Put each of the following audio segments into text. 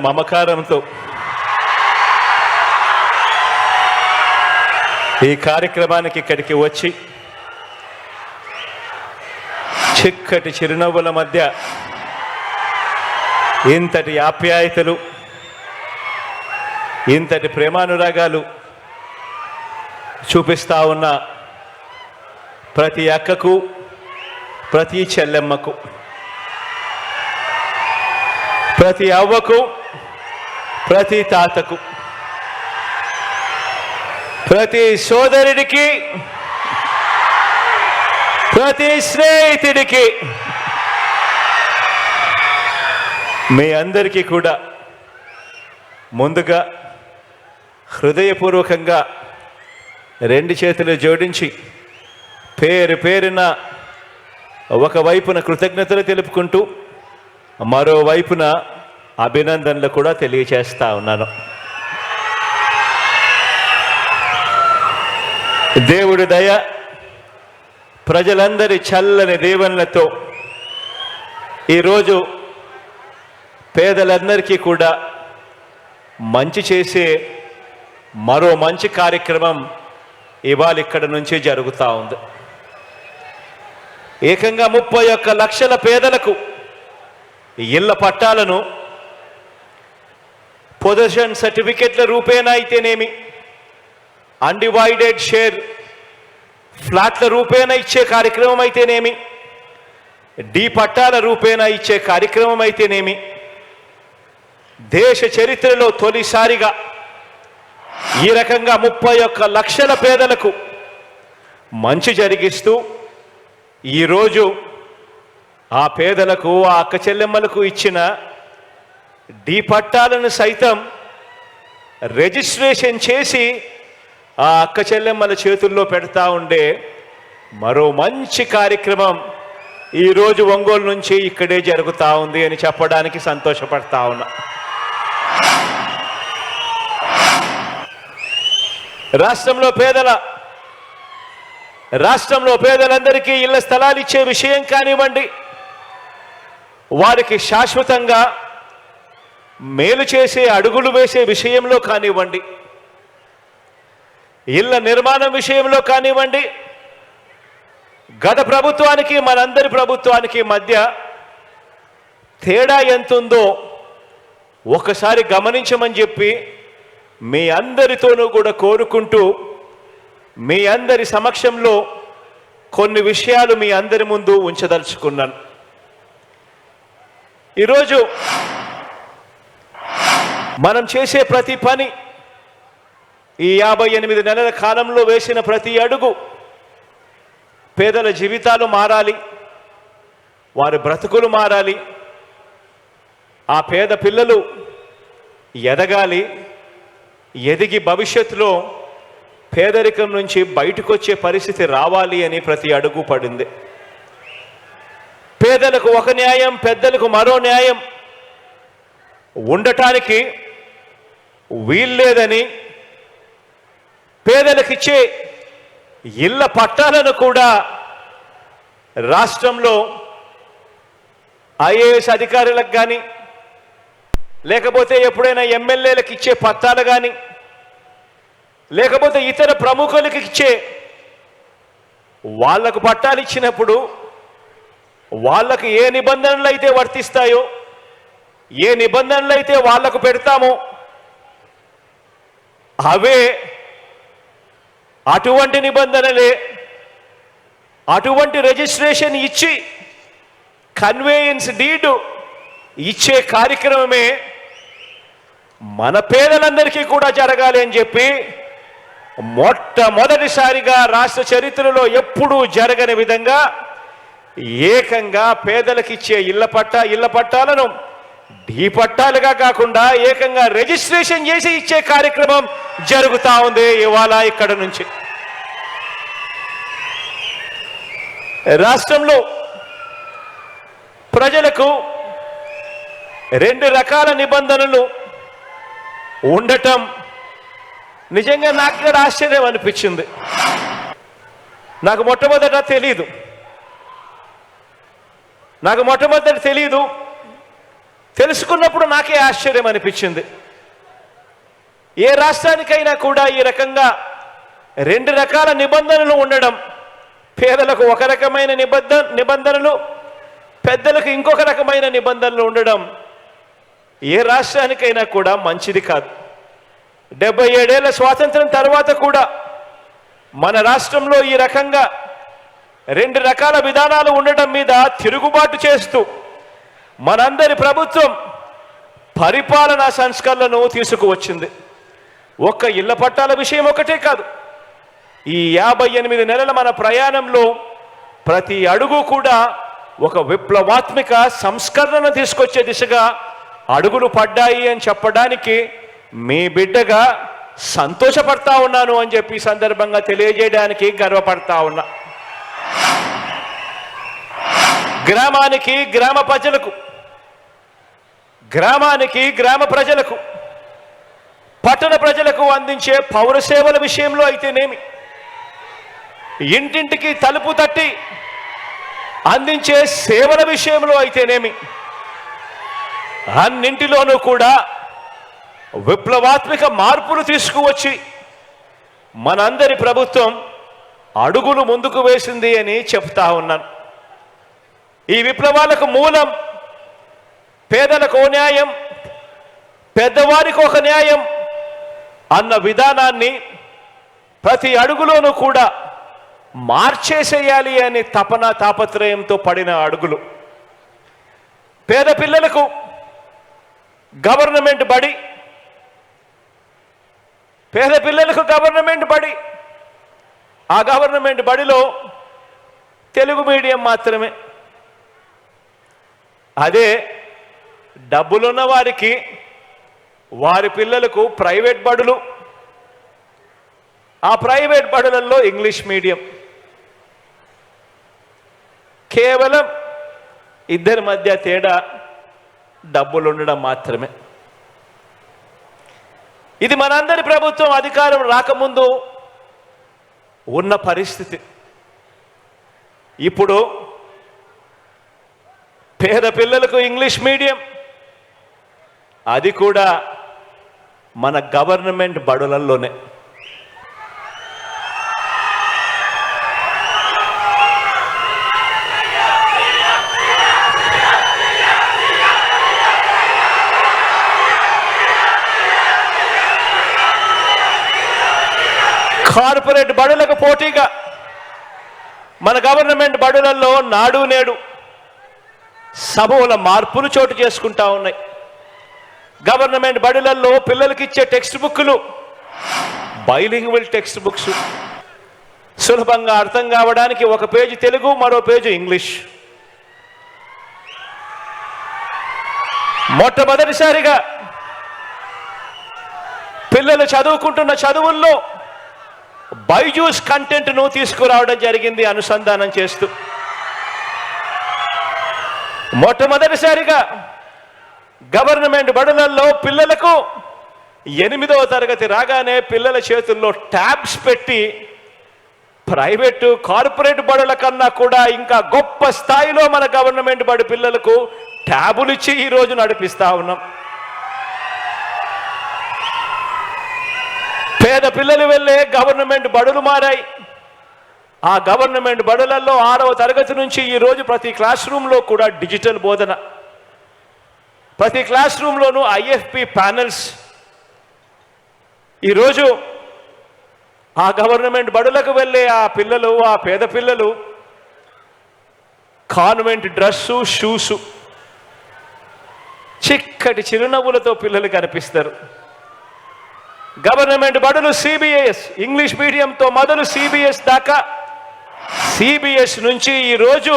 మమకారంతో ఈ కార్యక్రమానికి ఇక్కడికి వచ్చి చిక్కటి చిరునవ్వుల మధ్య ఇంతటి ఆప్యాయతలు, ఇంతటి ప్రేమానురాగాలు చూపిస్తా ఉన్న ప్రతి అక్కకు, ప్రతి చెల్లెమ్మకు, ప్రతి అవ్వకు, ప్రతి తాతకు, ప్రతి సోదరుడికి, ప్రతి స్నేహితుడికి, మీ అందరికీ కూడా ముందుగా హృదయపూర్వకంగా రెండు చేతులు జోడించి పేరు పేరున ఒకవైపున కృతజ్ఞతలు తెలుపుకుంటూ మరోవైపున అభినందనలు కూడా తెలియచేస్తా ఉన్నాను. దేవుడి దయ, ప్రజలందరి చల్లని దీవెనలతో ఈరోజు పేదలందరికీ కూడా మంచి చేసే మరో మంచి కార్యక్రమం ఇవాళ ఇక్కడ నుంచి జరుగుతూ ఉంది. ఏకంగా 31 లక్షల పేదలకు ఇళ్ల పట్టాలను పొజిషన్ సర్టిఫికెట్ల రూపేణా అయితేనేమి, అన్డివైడెడ్ షేర్ ఫ్లాట్ల రూపేణా ఇచ్చే కార్యక్రమం అయితేనేమి, డి పట్టాల రూపేణా ఇచ్చే కార్యక్రమం అయితేనేమి, దేశ చరిత్రలో తొలిసారిగా ఈ రకంగా 31 లక్షల పేదలకు మంచి జరిగిస్తూ ఈరోజు ఆ పేదలకు, ఆ అక్క చెల్లెమ్మలకు ఇచ్చిన డి పట్టాలను సైతం రిజిస్ట్రేషన్ చేసి ఆ అక్క చెల్లెమ్మల చేతుల్లో పెడతా ఉండే మరో మంచి కార్యక్రమం ఈరోజు ఒంగోలు నుంచి ఇక్కడే జరుగుతూ ఉంది అని చెప్పడానికి సంతోషపడతా ఉన్నా. రాష్ట్రంలో పేదలందరికీ ఇళ్ల స్థలాలు ఇచ్చే విషయం కానివ్వండి, వారికి శాశ్వతంగా మేలు చేసే అడుగులు వేసే విషయంలో కానివ్వండి, ఇళ్ల నిర్మాణం విషయంలో కానివ్వండి, గత ప్రభుత్వానికి మనందరి ప్రభుత్వానికి మధ్య తేడా ఎంతుందో ఒకసారి గమనించమని చెప్పి మీ అందరితోనూ కూడా కోరుకుంటూ మీ అందరి సమక్షంలో కొన్ని విషయాలు మీ అందరి ముందు ఉంచదలుచుకున్నాను. ఈరోజు మనం చేసే ప్రతి పని, ఈ 58 నెలల కాలంలో వేసిన ప్రతి అడుగు పేదల జీవితాలు మారాలి, వారి బ్రతుకులు మారాలి, ఆ పేద పిల్లలు ఎదగాలి, ఎదిగి భవిష్యత్తులో పేదరికం నుంచి బయటకు వచ్చే పరిస్థితి రావాలి అని ప్రతి అడుగు పడింది. పేదలకు ఒక న్యాయం, పెద్దలకు మరో న్యాయం ఉండటానికి వీల్లేదని పేదలకిచ్చే ఇళ్ల పట్టాలను కూడా రాష్ట్రంలో ఐఏఎస్ అధికారులకు కానీ, లేకపోతే ఎప్పుడైనా ఎమ్మెల్యేలకు ఇచ్చే పట్టాలు కానీ, లేకపోతే ఇతర ప్రముఖులకు ఇచ్చే వాళ్లకు పట్టాలు ఇచ్చినప్పుడు వాళ్ళకు ఏ నిబంధనలు అయితే వర్తిస్తాయో, ఏ నిబంధనలు అయితే వాళ్లకు పెడతామో అవే, అటువంటి నిబంధనలే, అటువంటి రిజిస్ట్రేషన్ ఇచ్చి కన్వేయన్స్ డీడ్ ఇచ్చే కార్యక్రమమే మన పేదలందరికీ కూడా జరగాలి అని చెప్పి మొట్టమొదటిసారిగా రాష్ట్ర చరిత్రలో ఎప్పుడూ జరగని విధంగా ఏకంగా పేదలకిచ్చే ఇళ్ల పట్టాలను ఢీ పట్టాలుగా కాకుండా ఏకంగా రిజిస్ట్రేషన్ చేసి ఇచ్చే కార్యక్రమం జరుగుతూ ఉంది ఇవాళ ఇక్కడ నుంచి. రాష్ట్రంలో ప్రజలకు 2 రకాల నిబంధనలు ఉండటం నిజంగా నాకు కూడా ఆశ్చర్యం అనిపించింది. నాకు మొట్టమొదట తెలియదు. తెలుసుకున్నప్పుడు నాకే ఆశ్చర్యం అనిపించింది. ఏ రాష్ట్రానికైనా కూడా ఈ రకంగా 2 రకాల నిబంధనలు ఉండడం, పేదలకు ఒక రకమైన నిబంధనలు, పెద్దలకు ఇంకొక రకమైన నిబంధనలు ఉండడం ఏ రాష్ట్రానికైనా కూడా మంచిది కాదు. 77 ఏళ్ల స్వాతంత్రం తర్వాత కూడా మన రాష్ట్రంలో ఈ రకంగా 2 రకాల విధానాలు ఉండటం మీద తిరుగుబాటు చేస్తూ మనందరి ప్రభుత్వం పరిపాలనా సంస్కరణలను తీసుకువచ్చింది. ఒక్క ఇళ్ల పట్టాల విషయం ఒకటే కాదు, ఈ 58 నెలల మన ప్రయాణంలో ప్రతి అడుగు కూడా ఒక విప్లవాత్మక సంస్కరణను తీసుకొచ్చే దిశగా అడుగులు పడ్డాయి అని చెప్పడానికి మీ బిడ్డగా సంతోషపడతా ఉన్నాను అని చెప్పి సందర్భంగా తెలియజేయడానికి గర్వపడతా ఉన్నా. గ్రామానికి గ్రామ ప్రజలకు పట్టణ ప్రజలకు అందించే పౌర సేవల విషయంలో అయితేనేమి, ఇంటింటికి తలుపు తట్టి అందించే సేవల విషయంలో అయితేనేమి, అన్నింటిలోనూ కూడా విప్లవాత్మక మార్పులు తీసుకువచ్చి మనందరి ప్రభుత్వం అడుగులు ముందుకు వేసింది అని చెప్తా ఉన్నాను. ఈ విప్లవాలకు మూలం పేదలకు న్యాయం, పెద్దవారికి ఒక న్యాయం అన్న విధానాన్ని ప్రతి అడుగులోనూ కూడా మార్చేసేయాలి అనే తాపత్రయంతో పడిన అడుగులు. పేద పిల్లలకు గవర్నమెంట్ బడి, ఆ గవర్నమెంట్ బడిలో తెలుగు మీడియం మాత్రమే. అదే డబ్బులున్న వారికి వారి పిల్లలకు ప్రైవేట్ బడులు, ఆ ప్రైవేట్ బడులలో ఇంగ్లీష్ మీడియం. కేవలం ఇద్దరి మధ్య తేడా డబ్బులు ఉండడం మాత్రమే. ఇది మనందరి ప్రభుత్వం అధికారం రాకముందు ఉన్న పరిస్థితి. ఇప్పుడు పేద పిల్లలకు ఇంగ్లీష్ మీడియం, అది కూడా మన గవర్నమెంట్ బడులలోనే. కార్పొరేట్ బడులకు పోటీగా మన గవర్నమెంట్ బడులలో నాడు నేడు సమూల మార్పులు చోటు చేసుకుంటా ఉన్నాయి. గవర్నమెంట్ బడులలో పిల్లలకి ఇచ్చే టెక్స్ట్ బుక్లు బైలింగ్వల్ టెక్స్ట్ బుక్స్, సులభంగా అర్థం కావడానికి ఒక పేజీ తెలుగు, మరో పేజీ ఇంగ్లీష్. మొట్టమొదటిసారిగా పిల్లలు చదువుకుంటున్న చదువుల్లో బైజూస్ కంటెంట్ను తీసుకురావడం జరిగింది అనుసంధానం చేస్తూ. మొట్టమొదటిసారిగా గవర్నమెంట్ బడులలో పిల్లలకు 8వ తరగతి రాగానే పిల్లల చేతుల్లో ట్యాబ్స్ పెట్టి ప్రైవేటు కార్పొరేట్ బడుల కన్నా కూడా ఇంకా గొప్ప స్థాయిలో మన గవర్నమెంట్ బడి పిల్లలకు ట్యాబులు ఇచ్చి ఈరోజు నడిపిస్తా ఉన్నాం. పేద పిల్లలు వెళ్ళే గవర్నమెంట్ బడులు మారాయి. ఆ గవర్నమెంట్ బడులలో 6వ తరగతి నుంచి ఈరోజు ప్రతి క్లాస్ రూమ్లో కూడా డిజిటల్ బోధన, ప్రతి క్లాస్ రూమ్లోనూ IFP ప్యానెల్స్. ఈరోజు ఆ గవర్నమెంట్ బడులకు వెళ్ళే ఆ పిల్లలు, ఆ పేద పిల్లలు కాన్వెంట్ డ్రెస్సు, షూసు, చిక్కటి చిరునవ్వులతో పిల్లలు కనిపిస్తారు. గవర్నమెంట్ బడులు CBS, ఇంగ్లీష్ మీడియంతో మొదలు CBS దాకా, CBS నుంచి ఈరోజు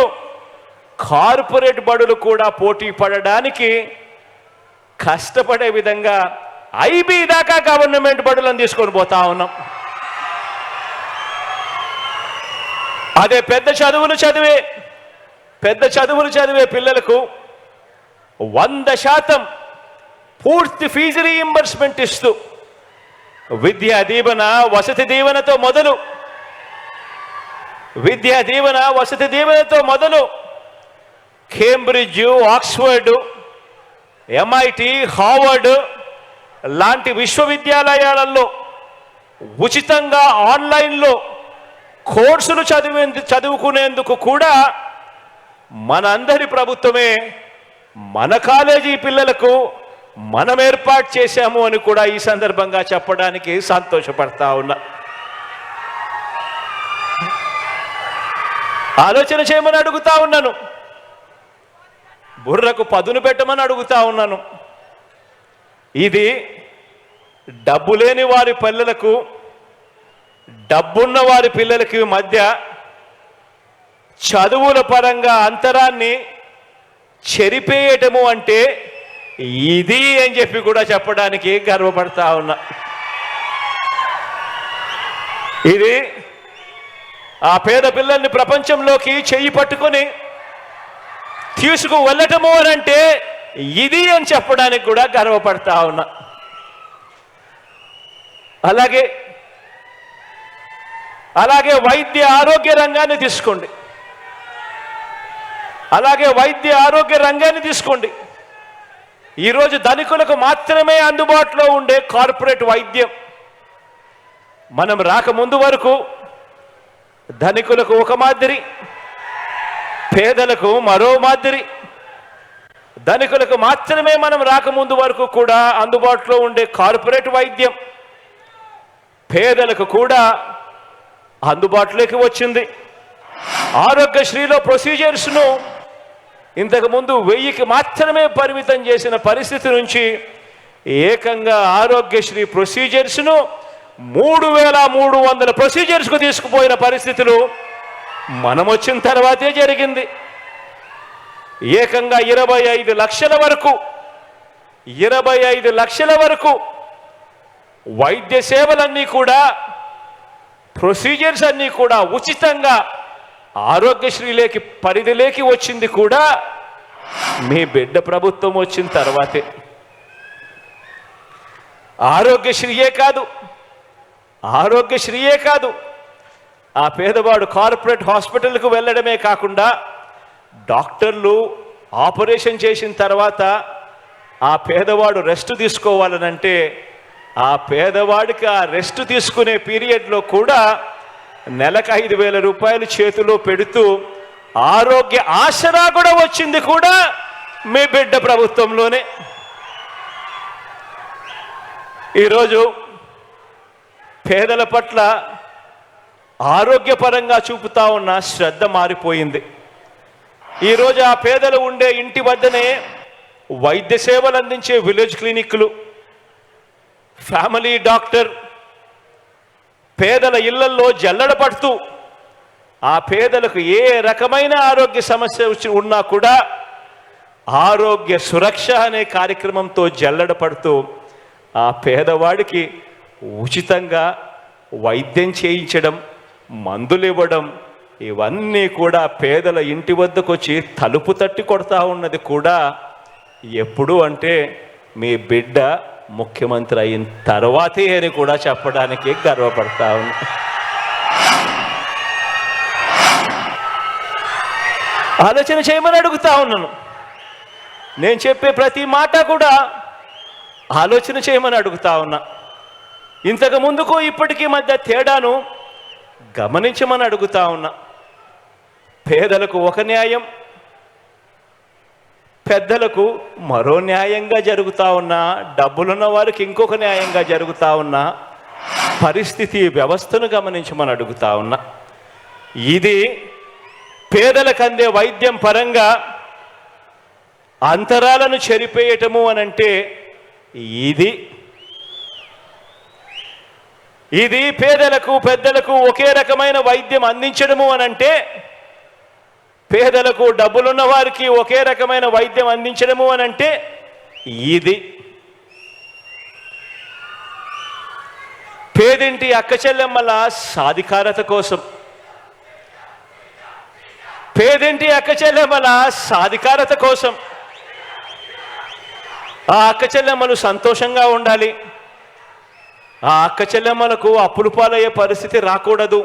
కార్పొరేట్ బడులు కూడా పోటీ పడడానికి కష్టపడే విధంగా IB దాకా గవర్నమెంట్ బడులను తీసుకొని పోతా ఉన్నాం. అదే పెద్ద చదువులు చదివే పిల్లలకు 100% పూర్తి ఫీజు రీయింబర్స్మెంట్ ఇస్తూ విద్యా దీవెన వసతి దీవెనతో మొదలు కేంబ్రిడ్జ్, ఆక్స్ఫర్డ్, ఎంఐటి, హార్వర్డ్ లాంటి విశ్వవిద్యాలయాలలో ఉచితంగా ఆన్లైన్లో కోర్సులు చదువుకునేందుకు కూడా మనందరి ప్రభుత్వమే మన కాలేజీ పిల్లలకు మనం ఏర్పాటు చేశాము అని కూడా ఈ సందర్భంగా చెప్పడానికి సంతోషపడతా ఉన్నా. ఆలోచన చేయమని అడుగుతా ఉన్నాను, బుర్రకు పదును పెట్టమని అడుగుతా ఉన్నాను. ఇది డబ్బు లేని వారి పిల్లలకు, డబ్బున్న వారి పిల్లలకి మధ్య చదువుల పరంగా అంతరాన్ని చెరిపేయటము అంటే ఇది అని చెప్పి కూడా చెప్పడానికి గర్వపడతా ఉన్నా. ఇది ఆ పేద పిల్లల్ని ప్రపంచంలోకి చెయ్యి పట్టుకొని తీసుకు వెళ్ళటము అని అంటే ఇది అని చెప్పడానికి కూడా గర్వపడతా ఉన్నా. అలాగే వైద్య ఆరోగ్య రంగాన్ని తీసుకోండి. ఈరోజు ధనికులకు మాత్రమే అందుబాటులో ఉండే కార్పొరేట్ వైద్యం. మనం రాకముందు వరకు ధనికులకు ఒక మాదిరి, పేదలకు మరో మాదిరి. ధనికులకు మాత్రమే మనం రాకముందు వరకు కూడా అందుబాటులో ఉండే కార్పొరేట్ వైద్యం పేదలకు కూడా అందుబాటులోకి వచ్చింది. ఆరోగ్యశ్రీలో ప్రొసీజర్స్ను ఇంతకుముందు 1000కి మాత్రమే పరిమితం చేసిన పరిస్థితి నుంచి ఏకంగా ఆరోగ్యశ్రీ ప్రొసీజర్స్ను 3300 ప్రొసీజర్స్కు తీసుకుపోయిన పరిస్థితులు మనం వచ్చిన తర్వాతే జరిగింది. ఏకంగా 25 లక్షల వరకు వైద్య సేవలన్నీ కూడా, ప్రొసీజర్స్ అన్నీ కూడా ఉచితంగా ఆరోగ్యశ్రీలేకి పరిధిలోకి వచ్చింది కూడా మీ బిడ్డ ప్రభుత్వం వచ్చిన తర్వాతే. ఆరోగ్యశ్రీయే కాదు, ఆ పేదవాడు కార్పొరేట్ హాస్పిటల్కు వెళ్ళడమే కాకుండా డాక్టర్లు ఆపరేషన్ చేసిన తర్వాత ఆ పేదవాడు రెస్ట్ తీసుకోవాలనంటే ఆ పేదవాడికి ఆ రెస్ట్ తీసుకునే పీరియడ్లో కూడా నెలకు 5,000 రూపాయలు చేతిలో పెడుతూ ఆరోగ్య ఆసరా కూడా వచ్చింది కూడా మీ బిడ్డ ప్రభుత్వంలోనే. ఈరోజు పేదల పట్ల ఆరోగ్యపరంగా చూపుతా ఉన్న శ్రద్ధ మారిపోయింది. ఈరోజు ఆ పేదలు ఉండే ఇంటి వద్దనే వైద్య సేవలు అందించే విలేజ్ క్లినిక్లు, ఫ్యామిలీ డాక్టర్ పేదల ఇళ్లల్లో జల్లెడ పడుతూ ఆ పేదలకు ఏ రకమైన ఆరోగ్య సమస్య ఉన్నా కూడా ఆరోగ్య సురక్ష అనే కార్యక్రమంతో జల్లెడ పడుతూ ఆ పేదవాడికి ఉచితంగా వైద్యం చేయించడం, మందులు ఇవ్వడం, ఇవన్నీ కూడా పేదల ఇంటి వద్దకు వచ్చి తలుపు తట్టి కొడతా ఉన్నది కూడా ఎప్పుడు అంటే మీ బిడ్డ ముఖ్యమంత్రి అయిన తర్వాతే అని కూడా చెప్పడానికి గర్వపడతా ఉన్నా. ఆలోచన చేయమని అడుగుతా ఉన్నాను. నేను చెప్పే ప్రతి మాట కూడా ఆలోచన చేయమని అడుగుతా ఉన్నా. ఇంతకు ముందుకు ఇప్పటికీ మధ్య తేడాను గమనించమని అడుగుతా ఉన్నా. పేదలకు ఒక న్యాయం, పెద్దలకు మరో న్యాయంగా జరుగుతూ ఉన్నా, డబ్బులున్న వారికి ఇంకొక న్యాయంగా జరుగుతూ ఉన్నా పరిస్థితి వ్యవస్థను గమనించమని అడుగుతా ఉన్నా. ఇది పేదలకు అందే వైద్యం పరంగా అంతరాలను చెరిపేయటము అనంటే ఇది పేదలకు పెద్దలకు ఒకే రకమైన వైద్యం అందించడము అనంటే, పేదలకు డబ్బులున్న వారికి ఒకే రకమైన వైద్యం అందించడము అనంటే ఇది పేదింటి అక్క చెల్లెమ్మల సాధికారత కోసం, పేదింటి అక్క చెల్లెమ్మల సాధికారత కోసం ఆ అక్క చెల్లెమ్మలు సంతోషంగా ఉండాలి. ఆ అక్క చెల్లెమ్మలకు అప్పులు పాలయ్యే పరిస్థితి రాకూడదు.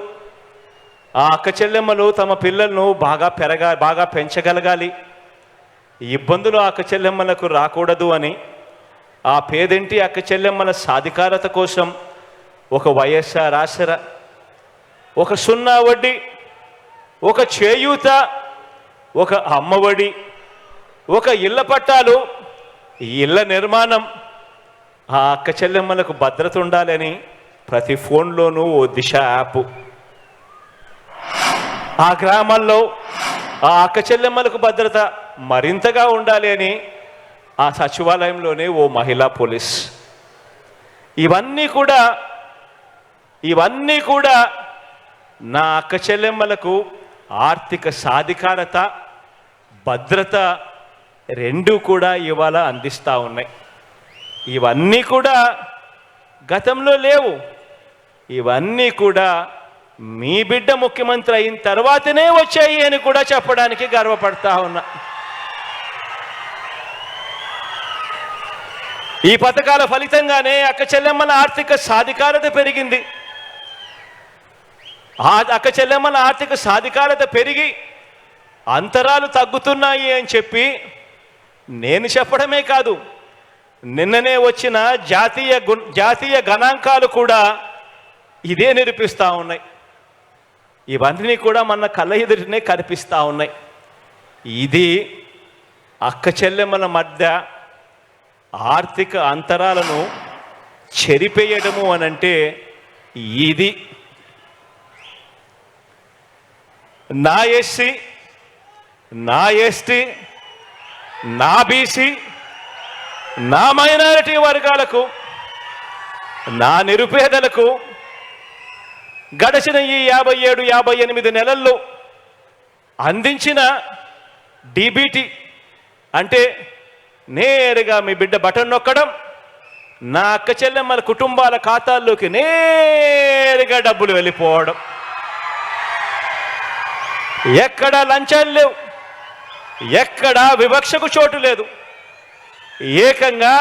ఆ అక్క చెల్లెమ్మలు తమ పిల్లలను బాగా పెంచగలగాలి. ఇబ్బందులు అక్క చెల్లెమ్మలకు రాకూడదు అని, ఆ పేదింటి అక్క చెల్లెమ్మల సాధికారత కోసం ఒక వైఎస్ఆర్ ఆసరా, ఒక 0 వడ్డీ, ఒక చేయూత, ఒక అమ్మఒడి, ఒక ఇళ్ల పట్టాలు, ఇళ్ల నిర్మాణం, ఆ అక్క చెల్లెమ్మలకు భద్రత ఉండాలని ప్రతి ఫోన్లోనూ ఓ దిశ యాప్, ఆ గ్రామాల్లో ఆ అక్క చెల్లెమ్మలకు భద్రత మరింతగా ఉండాలి అని ఆ సచివాలయంలోనే ఓ మహిళా పోలీస్. ఇవన్నీ కూడా నా అక్క చెల్లెమ్మలకు ఆర్థిక సాధికారత, భద్రత రెండూ కూడా ఇవాళ అందిస్తూ ఉన్నాయి. ఇవన్నీ కూడా గతంలో లేవు. ఇవన్నీ కూడా మీ బిడ్డ ముఖ్యమంత్రి అయిన తర్వాతనే వచ్చాయి అని కూడా చెప్పడానికి గర్వపడతా ఉన్నా. ఈ పథకాల ఫలితంగానే అక్క చెల్లెమ్మల ఆర్థిక సాధికారత పెరిగింది. ఆ అక్క చెల్లెమ్మల ఆర్థిక సాధికారత పెరిగి అంతరాలు తగ్గుతున్నాయి అని చెప్పి నేను చెప్పడమే కాదు, నిన్ననే వచ్చిన జాతీయ గణాంకాలు కూడా ఇదే నిరూపిస్తూ ఉన్నాయి. ఇవన్నీ కూడా మన కళ్ళ ఎదుటినే కనిపిస్తూ ఉన్నాయి. ఇది అక్క చెల్లెమ్మల మధ్య ఆర్థిక అంతరాలను చెరిపేయడము అనంటే ఇది. నా ఎస్సీ, నా ఎస్టీ, నా బీసీ, నా మైనారిటీ వర్గాలకు, నా నిరుపేదలకు గడిచిన ఈ 57-58 నెలల్లో అందించిన డీబీటీ అంటే నేరుగా మీ బిడ్డ బటన్ నొక్కడం, నా అక్క చెల్లెమ్మల కుటుంబాల ఖాతాల్లోకి నేరుగా డబ్బులు వెళ్ళిపోవడం. ఎక్కడా లంచాలు లేవు, ఎక్కడా వివక్షకు చోటు లేదు. ఏకంగా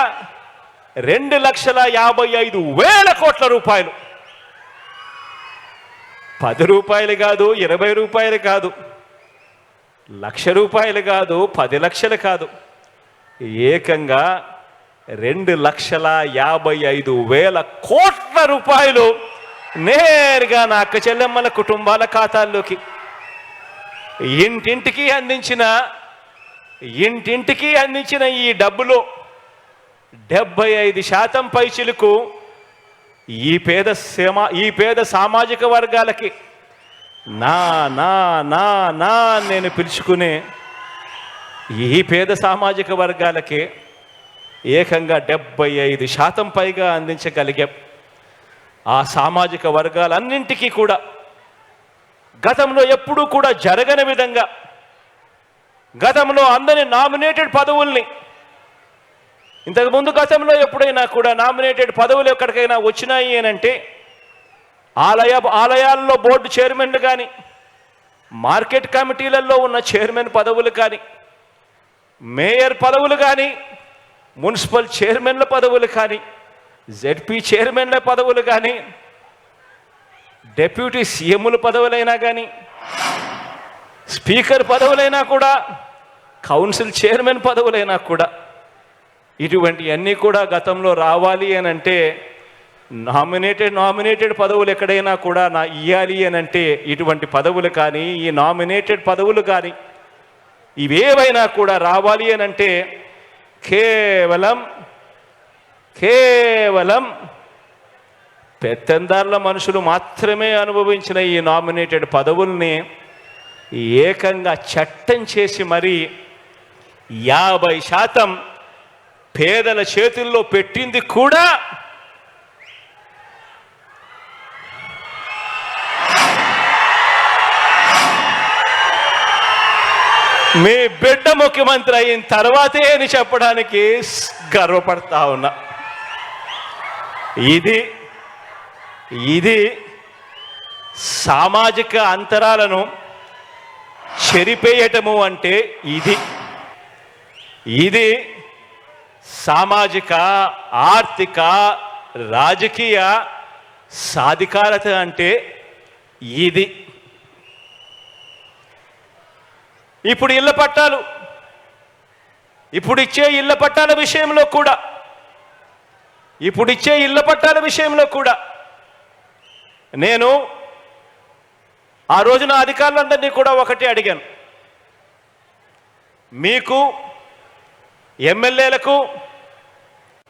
2,55,000 కోట్ల రూపాయలు, 10 రూపాయలు కాదు, 20 రూపాయలు కాదు, ₹1,00,000 కాదు, 10 లక్షలు కాదు, ఏకంగా 2,55,000 కోట్ల రూపాయలు నేరుగా నా అక్క చెల్లెమ్మల కుటుంబాల ఖాతాల్లోకి ఇంటింటికి అందించిన ఈ డబ్బులో 75% పైచిలకు ఈ పేద సామాజిక వర్గాలకి నా నా నా నా నేను పిలుచుకునే ఈ పేద సామాజిక వర్గాలకి ఏకంగా 75% పైగా అందించగలిగాం. ఆ సామాజిక వర్గాలన్నింటికీ కూడా గతంలో ఎప్పుడూ కూడా జరగని విధంగా, గతంలో అందని నామినేటెడ్ పదవుల్ని, ఇంతకుముందు గతంలో ఎప్పుడైనా కూడా నామినేటెడ్ పదవులు ఎక్కడికైనా వచ్చినాయి అనంటే ఆలయాల్లో బోర్డు చైర్మన్లు కానీ, మార్కెట్ కమిటీలలో ఉన్న చైర్మన్ పదవులు కానీ, మేయర్ పదవులు కానీ, మున్సిపల్ చైర్మన్ల పదవులు కానీ, జెడ్పీ చైర్మన్ల పదవులు కానీ, డెప్యూటీ సీఎంల పదవులైనా కానీ, స్పీకర్ పదవులైనా కూడా, కౌన్సిల్ చైర్మన్ పదవులైనా కూడా, ఇటువంటివన్నీ కూడా గతంలో రావాలి అని అంటే నామినేటెడ్ పదవులు ఎక్కడైనా కూడా ఇయ్యాలి అని అంటే ఇటువంటి పదవులు కానీ, ఈ నామినేటెడ్ పదవులు కానీ ఇవేవైనా కూడా రావాలి అని అంటే కేవలం పెత్తందారుల మనుషులు మాత్రమే అనుభవించిన ఈ నామినేటెడ్ పదవుల్ని ఏకంగా చట్టం చేసి మరి 50% పేదల చేతుల్లో పెట్టింది కూడా మీ బిడ్డ ముఖ్యమంత్రి అయిన తర్వాతే అని చెప్పడానికి గర్వపడతా ఉన్నా. ఇది సామాజిక అంతరాలను చెరిపేయటము అంటే ఇది సామాజిక, ఆర్థిక, రాజకీయ సాధికారత అంటే ఇది. ఇప్పుడు ఇళ్ల పట్టాలు ఇప్పుడు ఇచ్చే ఇళ్ల పట్టాల విషయంలో కూడా నేను ఆ రోజున అధికారులందరినీ కూడా ఒకటి అడిగాను. మీకు ఎమ్మెల్యేలకు,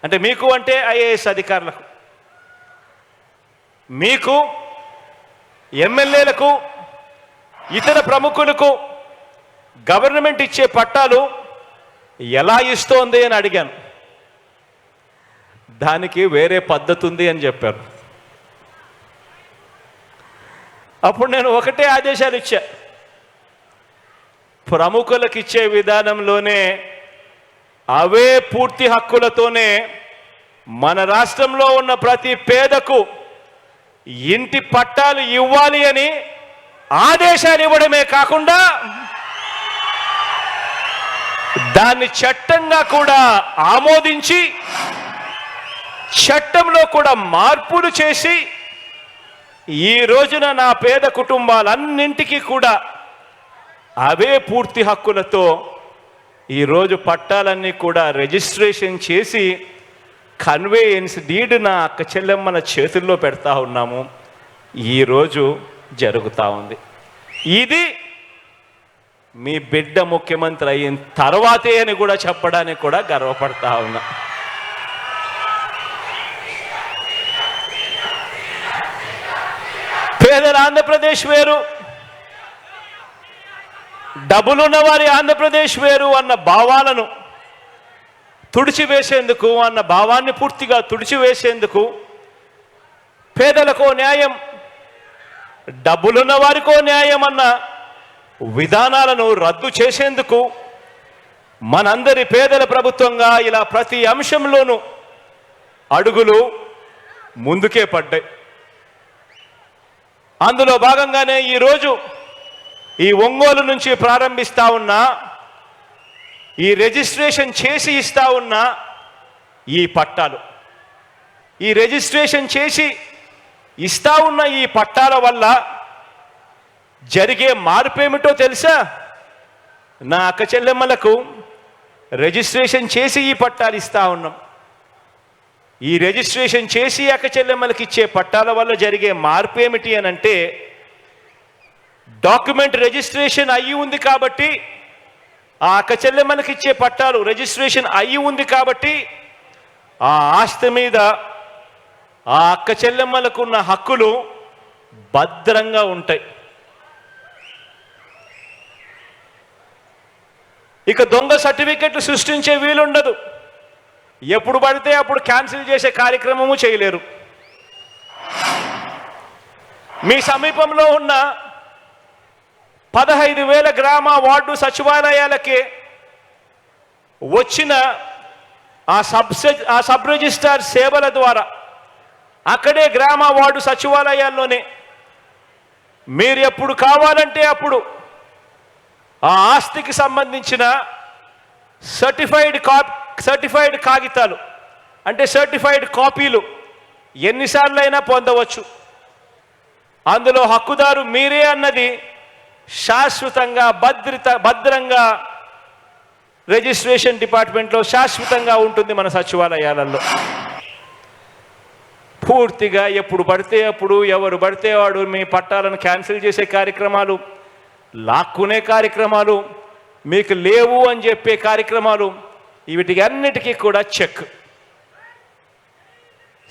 అంటే మీకు అంటే ఐఏఎస్ అధికారులకు, మీకు ఎమ్మెల్యేలకు, ఇతర ప్రముఖులకు గవర్నమెంట్ ఇచ్చే పట్టాలు ఎలా ఇస్తోంది అని అడిగాను. దానికి వేరే పద్ధతి ఉంది అని చెప్పారు. అప్పుడు నేను ఒకటే ఆదేశాలు ఇచ్చా, ప్రముఖులకు ఇచ్చే విధానంలోనే అవే పూర్తి హక్కులతోనే మన రాష్ట్రంలో ఉన్న ప్రతి పేదకు ఇంటి పట్టాలు ఇవ్వాలి అని ఆదేశాలు ఇవ్వడమే కాకుండా దాన్ని చట్టంగా కూడా ఆమోదించి చట్టంలో కూడా మార్పులు చేసి ఈ రోజున నా పేద కుటుంబాలన్నింటికీ కూడా అవే పూర్తి హక్కులతో ఈరోజు పట్టాలన్నీ కూడా రిజిస్ట్రేషన్ చేసి కన్వేయన్స్ డీడ్ నా అక్క చెల్లెమ్మల చేతుల్లో పెడతా ఉన్నాము. ఈరోజు జరుగుతూ ఉంది. ఇది మీ బిడ్డ ముఖ్యమంత్రి అయిన తర్వాతే అని కూడా చెప్పడానికి కూడా గర్వపడతా ఉన్నా. పేదల ఆంధ్రప్రదేశ్ వేరు, డబ్బులున్న వారి ఆంధ్రప్రదేశ్ వేరు అన్న భావాలను తుడిచివేసేందుకు, అన్న భావాన్ని పూర్తిగా తుడిచివేసేందుకు పేదలకో న్యాయం, డబ్బులున్న వారికో న్యాయం అన్న విధానాలను రద్దు చేసేందుకు మనందరి పేదల ప్రభుత్వంగా ఇలా ప్రతి అంశంలోనూ అడుగులు ముందుకే పడ్డాయి. అందులో భాగంగానే ఈరోజు ఈ ఒంగోలు నుంచి ప్రారంభిస్తా ఉన్న, ఈ రిజిస్ట్రేషన్ చేసి ఇస్తా ఉన్న ఈ పట్టాలు, ఈ రిజిస్ట్రేషన్ చేసి ఇస్తా ఉన్న ఈ పట్టాల వల్ల జరిగే మార్పేమిటో తెలుసా? నా అక్క చెల్లెమ్మలకు రిజిస్ట్రేషన్ చేసి ఈ పట్టాలు ఇస్తా ఉన్నాం. ఈ రిజిస్ట్రేషన్ చేసి అక్క చెల్లెమ్మలకి ఇచ్చే పట్టాల వల్ల జరిగే మార్పు ఏమిటి అని అంటే, డాక్యుమెంట్ రిజిస్ట్రేషన్ అయ్యి ఉంది కాబట్టి, ఆ అక్క చెల్లెమ్మలకి ఇచ్చే పట్టాలు రిజిస్ట్రేషన్ అయ్యి ఉంది కాబట్టి ఆ ఆస్తి మీద ఆ అక్క చెల్లెమ్మలకు ఉన్న హక్కులు భద్రంగా ఉంటాయి. ఇక దొంగ సర్టిఫికెట్లు సృష్టించే వీలుండదు. ఎప్పుడు పడితే అప్పుడు క్యాన్సిల్ చేసే కార్యక్రమము చేయలేరు. మీ సమీపంలో ఉన్న 15,000 గ్రామ వార్డు సచివాలయాలకే వచ్చిన ఆ సబ్ రిజిస్ట్రార్ సేవల ద్వారా అక్కడే గ్రామ వార్డు సచివాలయాల్లోనే మీరు ఎప్పుడు కావాలంటే అప్పుడు ఆ ఆస్తికి సంబంధించిన సర్టిఫైడ్ కాగితాలు, అంటే సర్టిఫైడ్ కాపీలు ఎన్నిసార్లు అయినా పొందవచ్చు. అందులో హక్కుదారు మీరే అన్నది శాశ్వతంగా భద్రంగా రిజిస్ట్రేషన్ డిపార్ట్మెంట్లో శాశ్వతంగా ఉంటుంది. మన సచివాలయాలలో పూర్తిగా ఎప్పుడు పడితే అప్పుడు ఎవరు పడితే వాడు మీ పట్టాలను క్యాన్సిల్ చేసే కార్యక్రమాలు, లాక్కునే కార్యక్రమాలు, మీకు లేవు అని చెప్పే కార్యక్రమాలు, వీటికి అన్నిటికీ కూడా చెక్.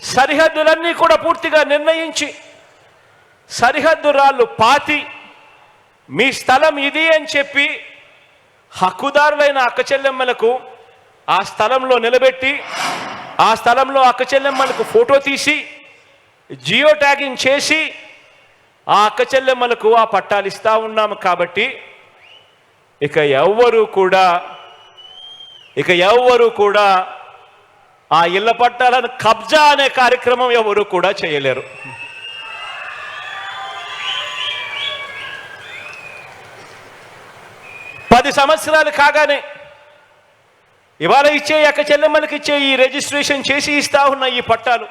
సరిహద్దులన్నీ కూడా పూర్తిగా నిర్ణయించి సరిహద్దు రాళ్ళు పాతి మీ స్థలం ఇది అని చెప్పి హక్కుదారులైన అక్క చెల్లెమ్మలకు ఆ స్థలంలో నిలబెట్టి ఆ స్థలంలో అక్క చెల్లెమ్మలకు ఫోటో తీసి జియో ట్యాగింగ్ చేసి ఆ అక్క చెల్లెమ్మలకు ఆ పట్టాలు ఇస్తా ఉన్నాము. కాబట్టి ఇక ఎవ్వరూ కూడా ఆ ఇళ్ల పట్టాలను కబ్జా అనే కార్యక్రమం ఎవరు కూడా చేయలేరు. పది సంవత్సరాలు కాగానే ఇవాళ ఇచ్చే అక్క చెల్లెమ్మలకి ఇచ్చే ఈ రిజిస్ట్రేషన్ చేసి ఇస్తా ఉన్న ఈ పట్టాలు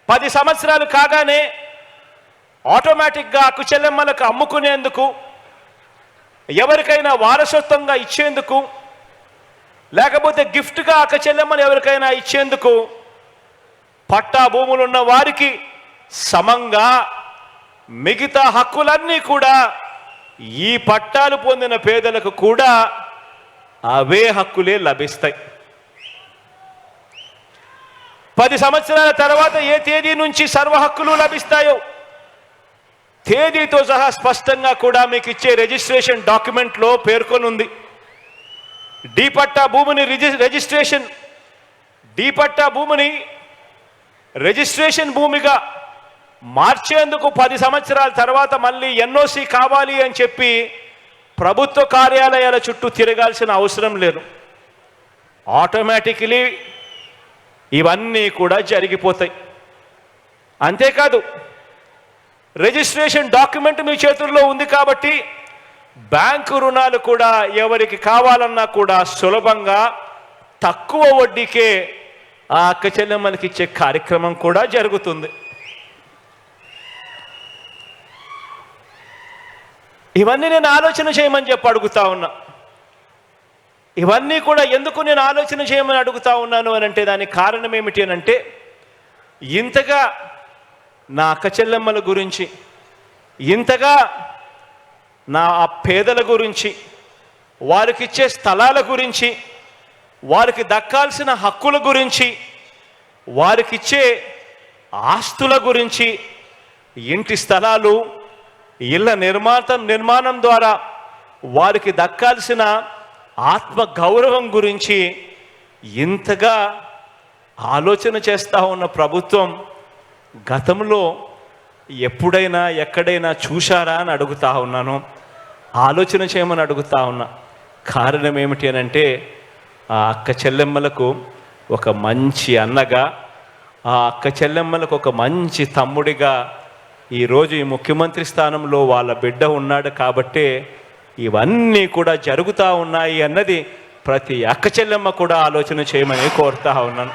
10 సంవత్సరాలు కాగానే ఆటోమేటిక్గా అక్క చెల్లెమ్మలకు అమ్ముకునేందుకు, ఎవరికైనా వారసత్వంగా ఇచ్చేందుకు లేకపోతే గిఫ్ట్గా అక్క చెల్లెమ్మని ఎవరికైనా ఇచ్చేందుకు పట్టా భూములు ఉన్న వారికి సమంగా మిగతా హక్కులన్నీ కూడా ఈ పట్టాలు పొందిన పేదలకు కూడా అవే హక్కులే లభిస్తాయి. 10 సంవత్సరాల తర్వాత ఏ తేదీ నుంచి సర్వ హక్కులు లభిస్తాయో తేదీతో సహా స్పష్టంగా కూడా మీకు ఇచ్చే రిజిస్ట్రేషన్ డాక్యుమెంట్లో పేర్కొని ఉంది. డి పట్టా భూమిని రిజిస్ట్రేషన్ భూమిగా మార్చేందుకు 10 సంవత్సరాల తర్వాత మళ్ళీ ఎన్ఓసి కావాలి అని చెప్పి ప్రభుత్వ కార్యాలయాల చుట్టూ తిరగాల్సిన అవసరం లేదు. ఆటోమేటికలీ ఇవన్నీ కూడా జరిగిపోతాయి. అంతేకాదు, రిజిస్ట్రేషన్ డాక్యుమెంట్ మీ చేతుల్లో ఉంది కాబట్టి బ్యాంకు రుణాలు కూడా ఎవరికి కావాలన్నా కూడా సులభంగా తక్కువ వడ్డీకే ఆ అక్క చెల్లెమ్మలకి ఇచ్చే కార్యక్రమం కూడా జరుగుతుంది. ఇవన్నీ నేను ఆలోచన చేయమని చెప్పి అడుగుతా ఉన్నా. ఇవన్నీ కూడా ఎందుకు నేను ఆలోచన చేయమని అడుగుతా ఉన్నాను అని అంటే దానికి కారణం ఏమిటి అని అంటే, ఇంతగా నా అక్క చెల్లెమ్మల గురించి, ఇంతగా నా ఆ పేదల గురించి, వారికి ఇచ్చే స్థలాల గురించి, వారికి దక్కాల్సిన హక్కుల గురించి, వారికి ఇచ్చే ఆస్తుల గురించి, ఇంటి స్థలాలు, ఇళ్ళ నిర్మాణం ద్వారా వారికి దక్కాల్సిన ఆత్మ గౌరవం గురించి ఇంతగా ఆలోచన చేస్తూ ఉన్న ప్రభుత్వం గతంలో ఎప్పుడైనా ఎక్కడైనా చూశారా అని అడుగుతా ఉన్నాను. ఆలోచన చేయమని అడుగుతా ఉన్నా. కారణం ఏమిటి అని అంటే, ఆ అక్క చెల్లెమ్మలకు ఒక మంచి అన్నగా, ఆ అక్క చెల్లెమ్మలకు ఒక మంచి తమ్ముడిగా ఈరోజు ఈ ముఖ్యమంత్రి స్థానంలో వాళ్ళ బిడ్డ ఉన్నాడు కాబట్టే ఇవన్నీ కూడా జరుగుతూ ఉన్నాయి అన్నది ప్రతి అక్క చెల్లెమ్మ కూడా ఆలోచన చేయమని కోరుతా ఉన్నాను.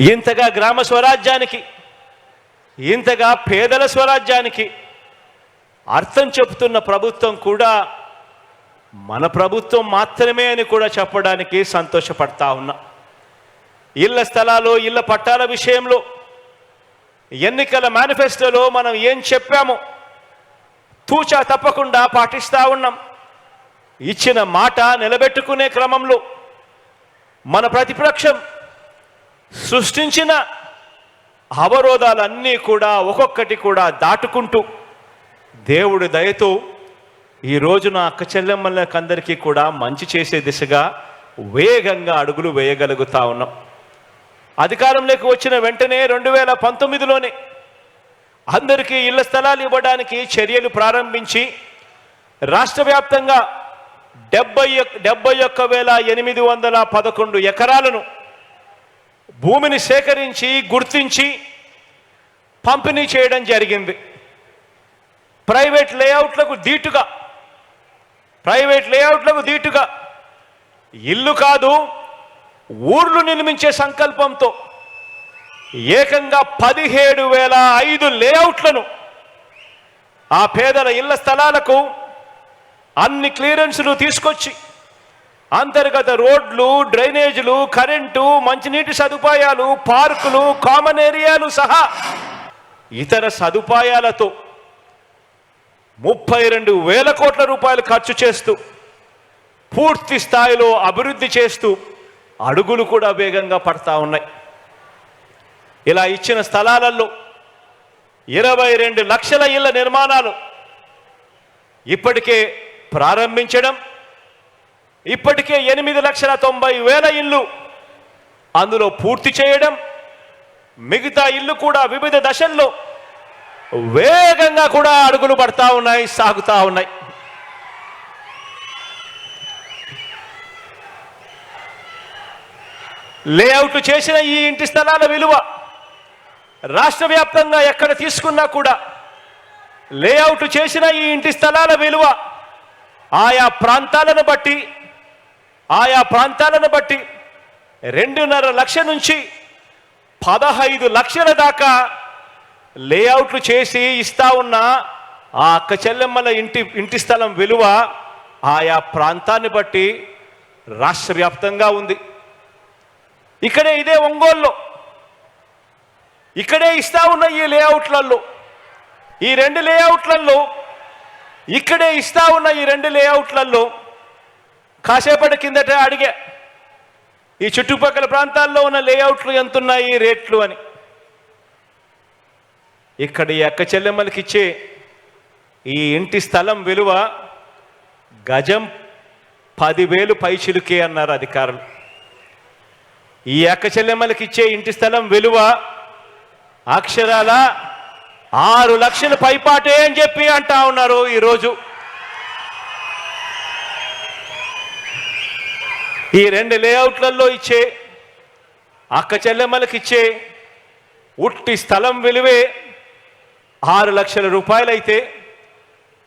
ఇంతగా గ్రామ స్వరాజ్యానికి, ఇంతగా పేదల స్వరాజ్యానికి అర్థం చెబుతున్న ప్రభుత్వం కూడా మన ప్రభుత్వం మాత్రమే అని కూడా చెప్పడానికి సంతోషపడతా ఉన్నా. ఇళ్ల స్థలాలు, ఇళ్ల పట్టాల విషయంలో ఎన్నికల మేనిఫెస్టోలో మనం ఏం చెప్పామో తూచా తప్పకుండా పాటిస్తూ ఉన్నాం. ఇచ్చిన మాట నిలబెట్టుకునే క్రమంలో మన ప్రతిపక్షం సృష్టించిన అవరోధాలన్నీ కూడా ఒక్కొక్కటి కూడా దాటుకుంటూ దేవుడి దయతో ఈ రోజున అక్క చెల్లెమ్మలకందరికీ కూడా మంచి చేసే దిశగా వేగంగా అడుగులు వేయగలుగుతా ఉన్నాం. అధికారంలోకి వచ్చిన వెంటనే 2019లోనే అందరికీ ఇళ్ల స్థలాలు ఇవ్వడానికి చర్యలు ప్రారంభించి రాష్ట్ర వ్యాప్తంగా 71,811 ఎకరాలను భూమిని సేకరించి గుర్తించి పంపిణీ చేయడం జరిగింది. ప్రైవేట్ లేఅవుట్లకు దీటుగా ఇల్లు కాదు, ఊర్లు నిర్మించే సంకల్పంతో ఏకంగా 17,005 లేఅవుట్లను ఆ పేదల ఇళ్ల స్థలాలకు అన్ని క్లియరెన్సులు తీసుకొచ్చి అంతర్గత రోడ్లు, డ్రైనేజీలు, కరెంటు, మంచినీటి సదుపాయాలు, పార్కులు, కామన్ ఏరియాలు సహా ఇతర సదుపాయాలతో 32,000 కోట్ల రూపాయలు ఖర్చు చేస్తూ పూర్తి స్థాయిలో అభివృద్ధి చేస్తూ అడుగులు కూడా వేగంగా పడతా ఉన్నాయి. ఇలా ఇచ్చిన స్థలాలలో 22 లక్షల ఇళ్ల నిర్మాణాలు ఇప్పటికే ప్రారంభించడం, ఇప్పటికే 8,90,000 ఇళ్ళు అందులో పూర్తి చేయడం, మిగతా ఇళ్ళు కూడా వివిధ దశల్లో వేగంగా కూడా అడుగులు పడతా ఉన్నాయి, సాగుతా ఉన్నాయి. లేఅవుట్లు చేసిన ఈ ఇంటి స్థలాల విలువ రాష్ట్ర వ్యాప్తంగా ఎక్కడ తీసుకున్నా కూడా లేఅవుట్ చేసిన ఈ ఇంటి స్థలాల విలువ ఆయా ప్రాంతాలను బట్టి 2.5 లక్షల నుంచి 15 లక్షల దాకా లేఅవుట్లు చేసి ఇస్తా ఉన్న ఆ అక్క చెల్లెమ్మల ఇంటి స్థలం విలువ ఆయా ప్రాంతాన్ని బట్టి రాష్ట్ర వ్యాప్తంగా ఉంది. ఇక్కడే ఇదే ఒంగోలులో ఇక్కడే ఇస్తా ఉన్న ఈ లేఅవుట్లలో ఈ రెండు లేఅవుట్లలో ఇక్కడే ఇస్తా ఉన్న ఈ రెండు లేఅవుట్లలో కాసేపటి కిందట అడిగా ఈ చుట్టుపక్కల ప్రాంతాల్లో ఉన్న లేఅవుట్లు ఎంతున్నాయి రేట్లు అని. ఇక్కడ ఈ అక్క చెల్లెమ్మలకి ఇచ్చే ఈ ఇంటి స్థలం విలువ గజం 10,000 పైచిలుకే అన్నారు అధికారులు. ఈ అక్క చెల్లెమ్మలకి ఇచ్చే ఇంటి స్థలం విలువ అక్షరాల 6 లక్షల పైపాటే అని చెప్పి అంటా ఉన్నారు. ఈరోజు ఈ రెండు లేఅవుట్లలో ఇచ్చే అక్క చెల్లెమ్మలకి ఇచ్చే ఉట్టి స్థలం విలువే 6 లక్షల రూపాయలైతే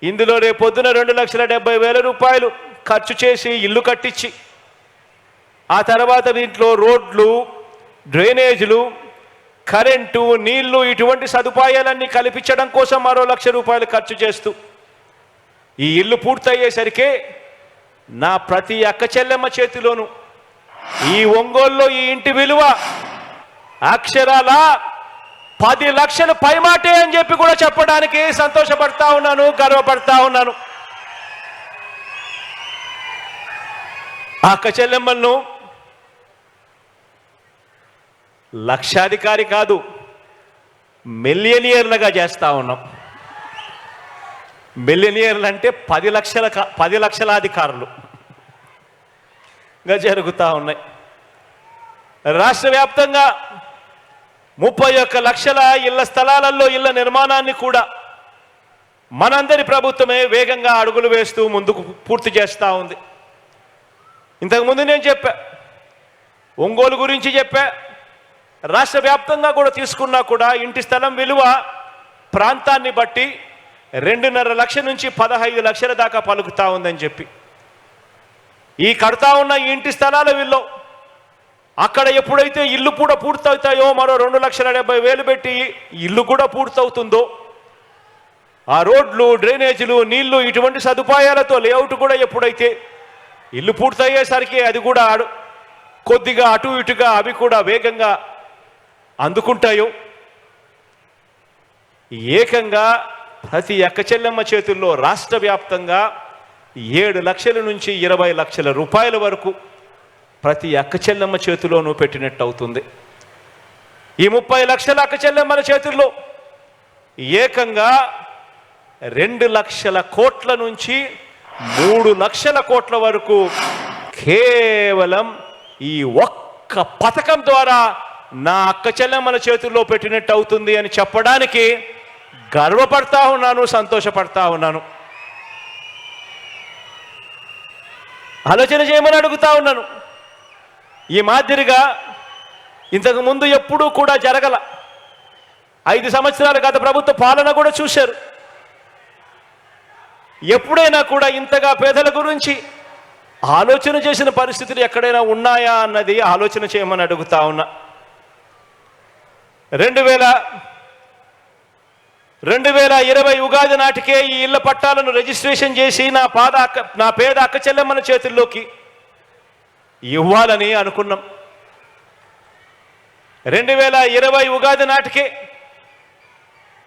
ఇందులో రేపొద్దున 2,70,000 రూపాయలు ఖర్చు చేసి ఇల్లు కట్టించి ఆ తర్వాత దీంట్లో రోడ్లు, డ్రైనేజీలు, కరెంటు, నీళ్లు ఇటువంటి సదుపాయాలన్నీ కల్పించడం కోసం మరో 1,00,000 రూపాయలు ఖర్చు చేస్తూ ఈ ఇల్లు పూర్తయ్యేసరికే నా ప్రతి అక్క చెల్లెమ్మ చేతిలోను ఈ ఒంగోలులో ఈ ఇంటి విలువ అక్షరాల 10 లక్షల పైమాటే అని చెప్పి కూడా చెప్పడానికి సంతోషపడతా ఉన్నాను, గర్వపడతా ఉన్నాను. ఆ అక్క చెల్లెమ్మలను లక్షాధికారి కాదు మిలియనియర్లుగా చేస్తా ఉన్నాం. మిలియనియర్లు అంటే 10 లక్షల అధికారులుగా జరుగుతూ ఉన్నాయి. రాష్ట్ర వ్యాప్తంగా 31 లక్షల ఇళ్ల స్థలాలలో ఇళ్ల నిర్మాణాన్ని కూడా మనందరి ప్రభుత్వమే వేగంగా అడుగులు వేస్తూ ముందుకు పూర్తి చేస్తూ ఉంది. ఇంతకుముందు నేను చెప్పా, ఒంగోలు గురించి చెప్పా, రాష్ట్ర వ్యాప్తంగా కూడా తీసుకున్నా కూడా ఇంటి స్థలం విలువ ప్రాంతాన్ని బట్టి 2.5 లక్షల నుంచి 15 లక్షల దాకా పలుకుతా ఉందని చెప్పి ఈ కడతా ఉన్న ఈ ఇంటి స్థలాల విలువ అక్కడ ఎప్పుడైతే ఇల్లు కూడా పూర్తవుతాయో మరో 2,70,000 పెట్టి ఇల్లు కూడా పూర్తవుతుందో ఆ రోడ్లు, డ్రైనేజీలు, నీళ్లు ఇటువంటి సదుపాయాలతో లేఅవుట్ కూడా ఎప్పుడైతే ఇల్లు పూర్తయ్యేసరికి అది కూడా కొద్దిగా అటు ఇటుగా అవి కూడా వేగంగా అందుకుంటాయో ఏకంగా ప్రతి అక్క చెల్లెమ్మ చేతుల్లో రాష్ట్ర వ్యాప్తంగా 7 లక్షల నుంచి 20 లక్షల రూపాయల వరకు ప్రతి అక్క చెల్లెమ్మ చేతిలోనూ పెట్టినట్టు అవుతుంది. ఈ 30 లక్షల అక్క చెల్లెమ్మల చేతుల్లో ఏకంగా 2 లక్షల కోట్ల నుంచి 3 లక్షల కోట్ల వరకు కేవలం ఈ ఒక్క పథకం ద్వారా నా అక్క చెల్లెమ్మల చేతుల్లో పెట్టినట్టు అవుతుంది అని చెప్పడానికి గర్వపడతా ఉన్నాను, సంతోషపడతా ఉన్నాను. ఆలోచన చేయమని అడుగుతా ఉన్నాను. ఈ మాదిరిగా ఇంతకు ముందు ఎప్పుడూ కూడా జరగల. 5 సంవత్సరాలు గత ప్రభుత్వ పాలన కూడా చూశారు. ఎప్పుడైనా కూడా ఇంతగా పేదల గురించి ఆలోచన చేసిన పరిస్థితులు ఎక్కడైనా ఉన్నాయా అన్నది ఆలోచన చేయమని అడుగుతా ఉన్నా. 2020 ఉగాది నాటికే ఈ ఇళ్ల పట్టాలను రిజిస్ట్రేషన్ చేసి నా పేద అక్క చెల్లెమ్మల చేతుల్లోకి ఇవ్వాలని అనుకున్నాం. 2020 ఉగాది నాటికే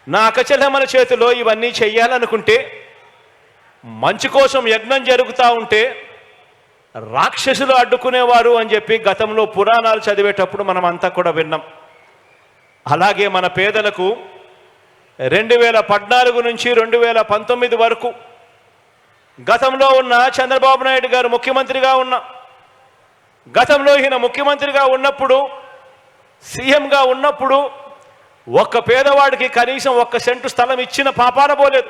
నా అక్క చెల్లెమ్మల చేతిలో ఇవన్నీ చెయ్యాలనుకుంటే మంచి కోసం యజ్ఞం జరుగుతూ ఉంటే రాక్షసులు అడ్డుకునేవారు అని చెప్పి గతంలో పురాణాలు చదివేటప్పుడు మనం అంతా కూడా విన్నాం. అలాగే మన పేదలకు 2014 నుంచి 2019 వరకు గతంలో ఉన్న చంద్రబాబు నాయుడు గారు ముఖ్యమంత్రిగా ఉన్న గతంలో ఈయన ముఖ్యమంత్రిగా ఉన్నప్పుడు సీఎంగా ఉన్నప్పుడు ఒక్క పేదవాడికి కనీసం 1 సెంటు స్థలం ఇచ్చిన పాపాన పోలేదు.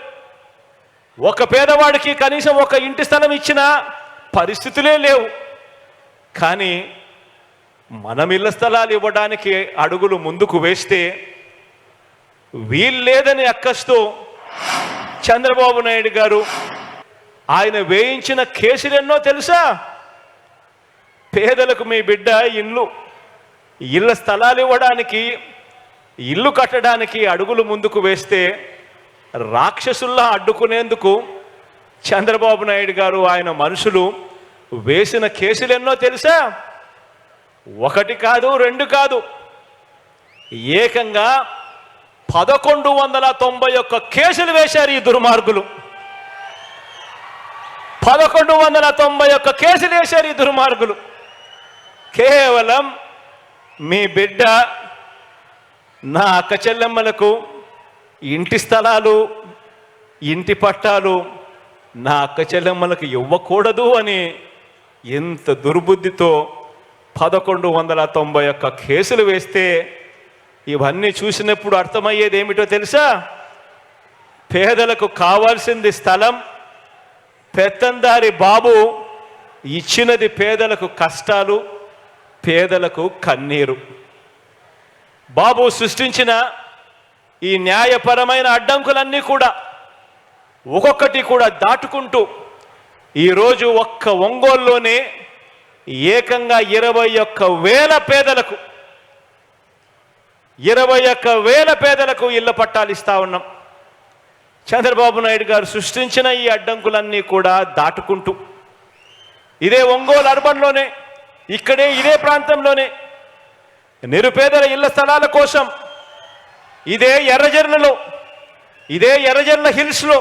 ఒక పేదవాడికి కనీసం 1 ఇంటి స్థలం ఇచ్చిన పరిస్థితులే లేవు. కానీ మనం ఇళ్ల స్థలాలు ఇవ్వడానికి అడుగులు ముందుకు వేస్తే వీల్లేదని అక్కస్తూ చంద్రబాబు నాయుడు గారు ఆయన వేయించిన కేసులు ఎన్నో తెలుసా? పేదలకు మీ బిడ్డ ఇళ్ల స్థలాలు ఇవ్వడానికి, ఇల్లు కట్టడానికి అడుగులు ముందుకు వేస్తే రాక్షసుల్లా అడ్డుకునేందుకు చంద్రబాబు నాయుడు గారు ఆయన మనుషులు వేసిన కేసులు ఎన్నో తెలుసా? 1 కాదు 2 కాదు, ఏకంగా 1191 కేసులు వేశారు ఈ దుర్మార్గులు. 1191 కేసులు వేశారు ఈ దుర్మార్గులు. కేవలం మీ బిడ్డ నా అక్క చెల్లెమ్మలకు ఇంటి స్థలాలు, ఇంటి పట్టాలు నా అక్క చెల్లెమ్మలకు ఇవ్వకూడదు అని ఎంత దుర్బుద్ధితో 1191 కేసులు వేస్తే, ఇవన్నీ చూసినప్పుడు అర్థమయ్యేది ఏమిటో తెలుసా? పేదలకు కావాల్సింది స్థలం, పెత్తందారి బాబు ఇచ్చినది పేదలకు కష్టాలు, పేదలకు కన్నీరు. బాబు సృష్టించిన ఈ న్యాయపరమైన అడ్డంకులన్నీ కూడా ఒక్కొక్కటి కూడా దాటుకుంటూ ఈరోజు ఒక్క ఒంగోలులోనే ఏకంగా 21,000 పేదలకు 21,000 పేదలకు ఇళ్ల పట్టాలు ఇస్తా ఉన్నాం. చంద్రబాబు నాయుడు గారు సృష్టించిన ఈ అడ్డంకులన్నీ కూడా దాటుకుంటూ ఇదే ఒంగోలు అర్బన్లోనే, ఇక్కడే ఇదే ప్రాంతంలోనే నిరుపేదల ఇళ్ల స్థలాల కోసం ఇదే ఎర్రజర్లలో, ఇదే ఎర్రజర్ల హిల్స్లో,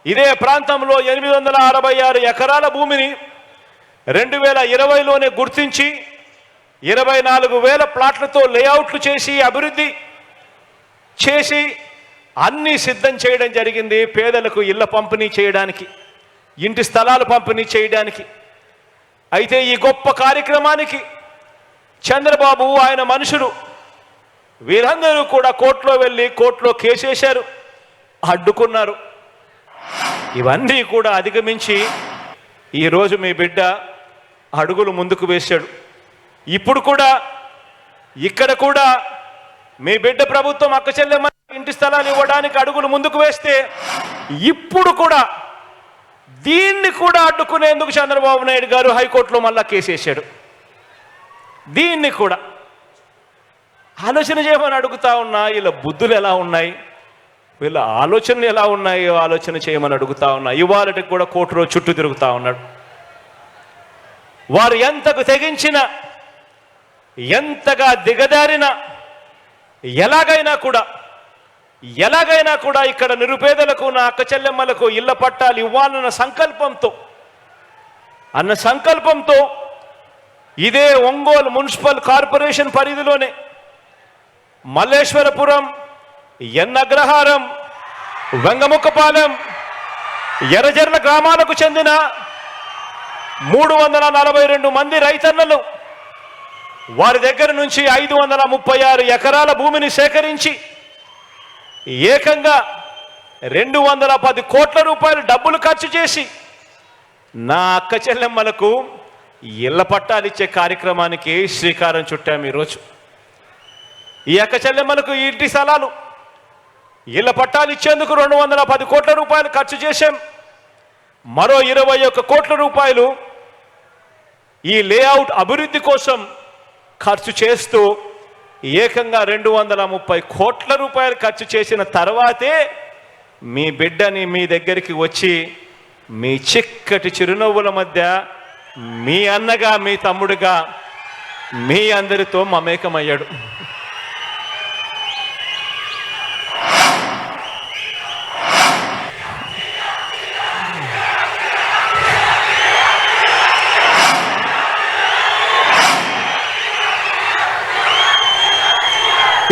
ఇదే ప్రాంతంలో 866 ఎకరాల భూమిని 2020లోనే గుర్తించి 24,000 ప్లాట్లతో లేఅవుట్లు చేసి అభివృద్ధి చేసి అన్నీ సిద్ధం చేయడం జరిగింది. పేదలకు ఇళ్ల పంపిణీ చేయడానికి, ఇంటి స్థలాలు పంపిణీ చేయడానికి. అయితే ఈ గొప్ప కార్యక్రమానికి చంద్రబాబు ఆయన మనుషులు వీరందరూ కూడా కోర్టులో వెళ్ళి కోర్టులో కేసేశారు, అడ్డుకున్నారు. ఇవన్నీ కూడా అధిగమించి ఈరోజు మీ బిడ్డ అడుగులు ముందుకు వేశాడు. ఇప్పుడు కూడా ఇక్కడ కూడా మీ బిడ్డ ప్రభుత్వం అక్క చెల్లెమ్మ ఇంటి స్థలాలు ఇవ్వడానికి అడుగులు ముందుకు వేస్తే, ఇప్పుడు కూడా దీన్ని కూడా అడ్డుకునేందుకు చంద్రబాబు నాయుడు గారు హైకోర్టులో మళ్ళా కేసేశాడు. దీన్ని కూడా ఆలోచన చేయమని అడుగుతా ఉన్నా. వీళ్ళ బుద్ధులు ఎలా ఉన్నాయి, వీళ్ళ ఆలోచనలు ఎలా ఉన్నాయో ఆలోచన చేయమని అడుగుతా ఉన్నా. ఇవాళకి కూడా కోర్టులో చుట్టూ తిరుగుతూ ఉన్నాడు. వారు ఎంతకు తెగించిన, ఎంతగా దిగదారిన, ఎలాగైనా కూడా ఇక్కడ నిరుపేదలకు, నా అక్క చెల్లెమ్మలకు ఇళ్ల పట్టాలు ఇవ్వాలన్న సంకల్పంతో ఇదే ఒంగోలు మున్సిపల్ కార్పొరేషన్ పరిధిలోనే మల్లేశ్వరపురం, ఎన్నగ్రహారం, వెంగముక్కపాలెం, ఎర్రజర్ల గ్రామాలకు చెందిన 342 మంది రైతన్నలు వారి దగ్గర నుంచి 536 ఎకరాల భూమిని సేకరించి ఏకంగా 210 కోట్ల రూపాయలు డబ్బులు ఖర్చు చేసి నా అక్క చెల్లెమ్మలకు ఇళ్ల పట్టాలు ఇచ్చే కార్యక్రమానికి శ్రీకారం చుట్టాము. ఈరోజు ఈ అక్క చెల్లెమ్మలకు ఇంటి స్థలాలు, ఇళ్ల పట్టాలు ఇచ్చేందుకు 210 కోట్ల రూపాయలు ఖర్చు చేశాం. మరో 21 కోట్ల రూపాయలు ఈ లేఅవుట్ అభివృద్ధి కోసం ఖర్చు చేస్తూ ఏకంగా 230 కోట్ల రూపాయలు ఖర్చు చేసిన తర్వాతే మీ బిడ్డని మీ దగ్గరికి వచ్చి మీ చిక్కటి చిరునవ్వుల మధ్య మీ అన్నగా, మీ తమ్ముడుగా మీ అందరితో మమేకమయ్యాడు.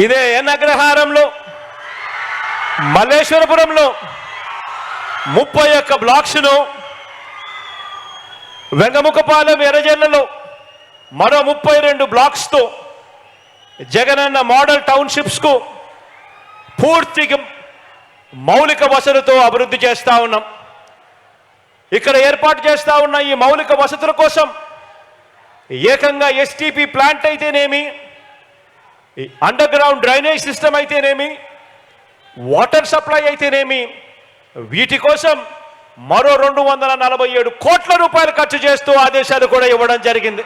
ఇదే ఎన్నగ్రహారంలో, మల్లేశ్వరపురంలో 31 బ్లాక్స్ను, వెంగముక్కపాలెం, ఎర్రజర్లలో మరో 32 బ్లాక్స్తో జగనన్న మోడల్ టౌన్షిప్స్కు పూర్తిగా మౌలిక వసతులతో అభివృద్ధి చేస్తూ ఉన్నాం. ఇక్కడ ఏర్పాటు చేస్తూ ఉన్న ఈ మౌలిక వసతుల కోసం ఏకంగా ఎస్టీపీ ప్లాంట్ అయితేనేమి, అండర్ గ్రౌండ్ డ్రైనేజ్ సిస్టమ్ అయితేనేమి, వాటర్ సప్లై అయితేనేమి, వీటి కోసం మరో 247 కోట్ల రూపాయలు ఖర్చు చేస్తూ ఆదేశాలు కూడా ఇవ్వడం జరిగింది.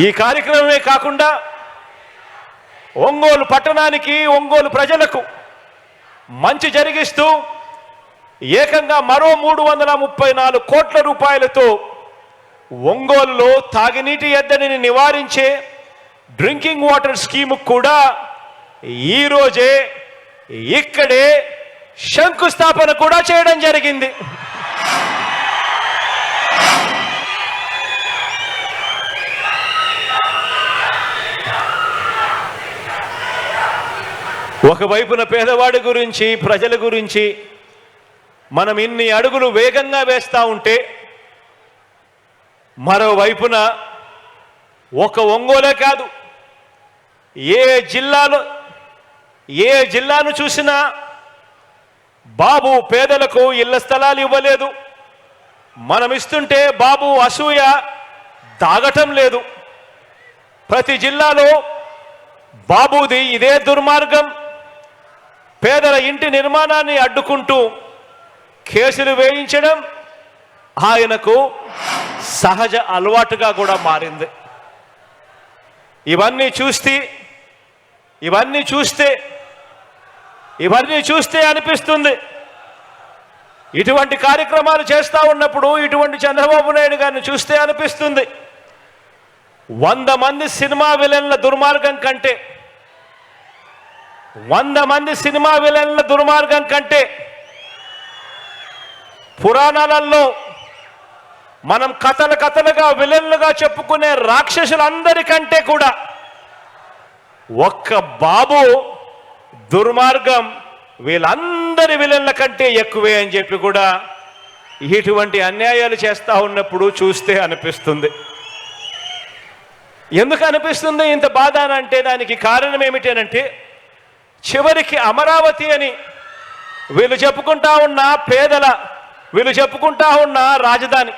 ఈ కార్యక్రమమే కాకుండా ఒంగోలు పట్టణానికి, ఒంగోలు ప్రజలకు మంచి జరిగిస్తూ ఏకంగా మరో 334 కోట్ల రూపాయలతో ఒంగోలులో తాగునీటి ఎద్దడిని నివారించే డ్రింకింగ్ వాటర్ స్కీమ్ కూడా ఈరోజే ఇక్కడే శంకుస్థాపన కూడా చేయడం జరిగింది. ఒకవైపున పేదవాడి గురించి, ప్రజల గురించి మనం ఇన్ని అడుగులు వేగంగా వేస్తూ ఉంటే, మరోవైపున ఒక ఒంగోలే కాదు, ఏ జిల్లాను చూసినా బాబు పేదలకు ఇళ్ల స్థలాలు ఇవ్వలేదు. మనం ఇస్తుంటే బాబు అసూయ దాగటం లేదు. ప్రతి జిల్లాలో బాబుది ఇదే దుర్మార్గం. పేదల ఇంటి నిర్మాణాన్ని అడ్డుకుంటూ కేసులు వేయించడం ఆయనకు సహజ అలవాటుగా కూడా మారింది. ఇవన్నీ చూస్తే అనిపిస్తుంది, ఇటువంటి కార్యక్రమాలు చేస్తూ ఉన్నప్పుడు, ఇటువంటి చంద్రబాబు నాయుడు గారిని చూస్తే అనిపిస్తుంది, 100 మంది సినిమా విలన్ల దుర్మార్గం కంటే 100 మంది సినిమా విలన్ల దుర్మార్గం కంటే పురాణాలలో మనం కథలుగా విలన్లుగా చెప్పుకునే రాక్షసులందరికంటే కూడా ఒక్క బాబు దుర్మార్గం వీళ్ళందరి విలన్ల కంటే ఎక్కువే అని చెప్పి కూడా ఇటువంటి అన్యాయాలు చేస్తూ ఉన్నప్పుడు చూస్తే అనిపిస్తుంది. ఎందుకు అనిపిస్తుంది ఇంత బాధ అంటే దానికి కారణం ఏమిటనంటే, చివరికి అమరావతి అని వీళ్ళు చెప్పుకుంటా ఉన్న రాజధాని,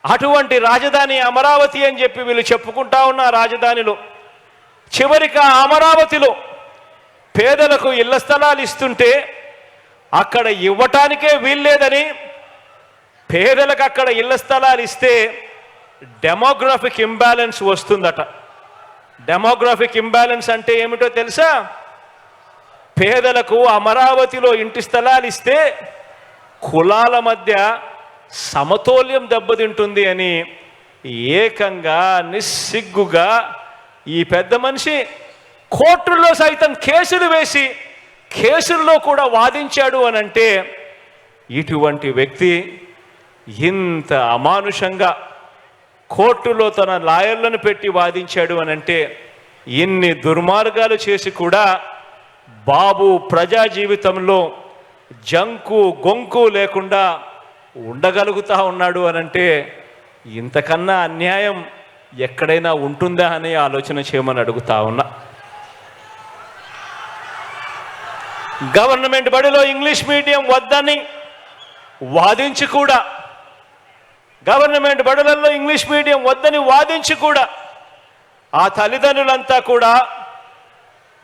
అటువంటి రాజధాని అమరావతి అని చెప్పి వీళ్ళు చెప్పుకుంటా ఉన్న రాజధానిలో చివరికి అమరావతిలో పేదలకు ఇళ్ల స్థలాలు ఇస్తుంటే అక్కడ ఇవ్వటానికే వీల్లేదని, పేదలకు అక్కడ ఇళ్ల స్థలాలు ఇస్తే డెమోగ్రాఫిక్ ఇంబ్యాలెన్స్ వస్తుందట. డెమోగ్రాఫిక్ ఇంబ్యాలెన్స్ అంటే ఏమిటో తెలుసా? పేదలకు అమరావతిలో ఇంటి స్థలాలు ఇస్తే కులాల మధ్య సమతౌల్యం దెబ్బతింటుంది అని ఏకంగా నిస్సిగ్గుగా ఈ పెద్ద మనిషి కోర్టుల్లో సైతం కేసులు వేసి కేసుల్లో కూడా వాదించాడు అని అంటే, ఇటువంటి వ్యక్తి ఇంత అమానుషంగా కోర్టులో తన లాయర్లను పెట్టి వాదించాడు అని అంటే, ఇన్ని దుర్మార్గాలు చేసి కూడా బాబు ప్రజా జీవితంలో జంకు గొంకు లేకుండా ఉండగలుగుతా ఉన్నాడు అనంటే, ఇంతకన్నా అన్యాయం ఎక్కడైనా ఉంటుందా అని ఆలోచన చేయమని అడుగుతా ఉన్నా. గవర్నమెంట్ బడిలో ఇంగ్లీష్ మీడియం వద్దని వాదించి కూడా, గవర్నమెంట్ బడులలో ఇంగ్లీష్ మీడియం వద్దని వాదించి కూడా ఆ తల్లిదండ్రులంతా కూడా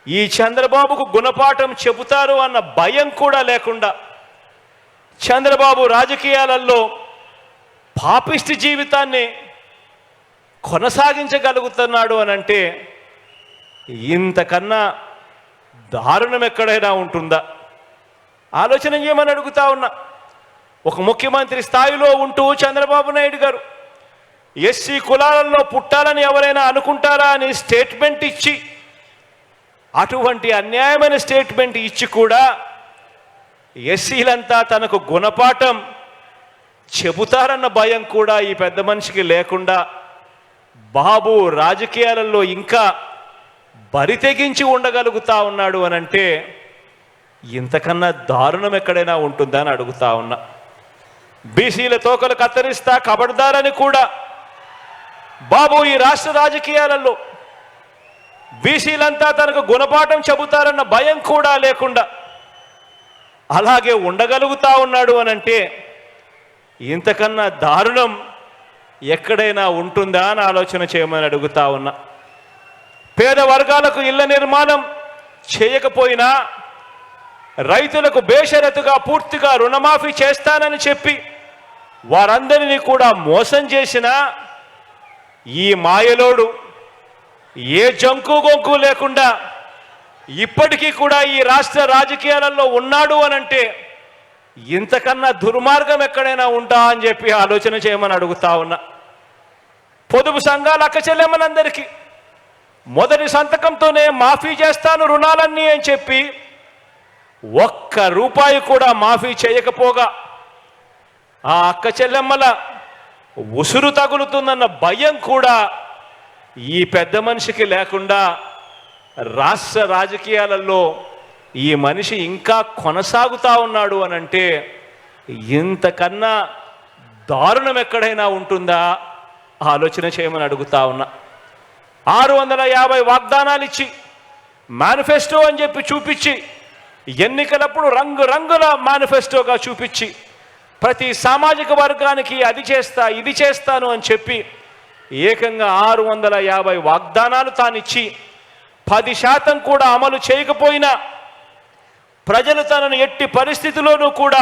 ఈ చంద్రబాబుకు గుణపాఠం చెబుతారు అన్న భయం కూడా లేకుండా చంద్రబాబు రాజకీయాలలో పాపిష్టి జీవితాన్ని కొనసాగించగలుగుతున్నాడు అనంటే, ఇంతకన్నా దారుణం ఎక్కడైనా ఉంటుందా? ఆలోచన చేయమని అడుగుతా ఉన్నా. ఒక ముఖ్యమంత్రి స్థాయిలో ఉంటూ చంద్రబాబు నాయుడు గారు ఎస్సీ కులాలలో పుట్టాలని ఎవరైనా అనుకుంటారా అని స్టేట్మెంట్ ఇచ్చి, అటువంటి అన్యాయమైన స్టేట్మెంట్ ఇచ్చి కూడా ఎస్సీలంతా తనకు గుణపాఠం చెబుతారన్న భయం కూడా ఈ పెద్ద మనిషికి లేకుండా బాబు రాజకీయాలలో ఇంకా బరి తెగించి ఉండగలుగుతా ఉన్నాడు అనంటే, ఇంతకన్నా దారుణం ఎక్కడైనా ఉంటుందా అని అడుగుతా ఉన్నా. బీసీల తోకలు కత్తిరిస్తా కబడ్దారని కూడా బాబు ఈ రాష్ట్ర రాజకీయాలలో బీసీలంతా తనకు గుణపాఠం చెబుతారన్న భయం కూడా లేకుండా అలాగే ఉండగలుగుతా ఉన్నాడు అనంటే, ఇంతకన్నా దారుణం ఎక్కడైనా ఉంటుందా అని ఆలోచన చేయమని అడుగుతా ఉన్నా. పేద వర్గాలకు ఇళ్ల నిర్మాణం చేయకపోయినా, రైతులకు బేషరతుగా పూర్తిగా రుణమాఫీ చేస్తానని చెప్పి వారందరినీ కూడా మోసం చేసిన ఈ మాయలోడు ఏ జంకు గొంకు లేకుండా ఇప్పటికీ కూడా ఈ రాష్ట్ర రాజకీయాలలో ఉన్నాడు అనంటే ఇంతకన్నా దుర్మార్గం ఎక్కడైనా ఉంటా అని చెప్పి ఆలోచన చేయమని అడుగుతా ఉన్నా. పొదుపు సంఘాల అక్క చెల్లెమ్మలందరికీ మొదటి సంతకంతోనే మాఫీ చేస్తాను రుణాలన్నీ అని చెప్పి ఒక్క రూపాయి కూడా మాఫీ చేయకపోగా ఆ అక్క చెల్లెమ్మల ఉసురు తగులుతుందన్న భయం కూడా ఈ పెద్ద మనిషికి లేకుండా రాష్ట్ర రాజకీయాలలో ఈ మనిషి ఇంకా కొనసాగుతా ఉన్నాడు అనంటే ఇంతకన్నా దారుణం ఎక్కడైనా ఉంటుందా ఆలోచన చేయమని అడుగుతా ఉన్నా. 650 వాగ్దానాలు ఇచ్చి మేనిఫెస్టో అని చెప్పి చూపించి ఎన్నికలప్పుడు రంగురంగుల మేనిఫెస్టోగా చూపించి ప్రతి సామాజిక వర్గానికి అది చేస్తా ఇది చేస్తాను అని చెప్పి ఏకంగా 650 వాగ్దానాలు తానిచ్చి 10% కూడా అమలు చేయకపోయినా ప్రజలు తనను ఎట్టి పరిస్థితిలోనూ కూడా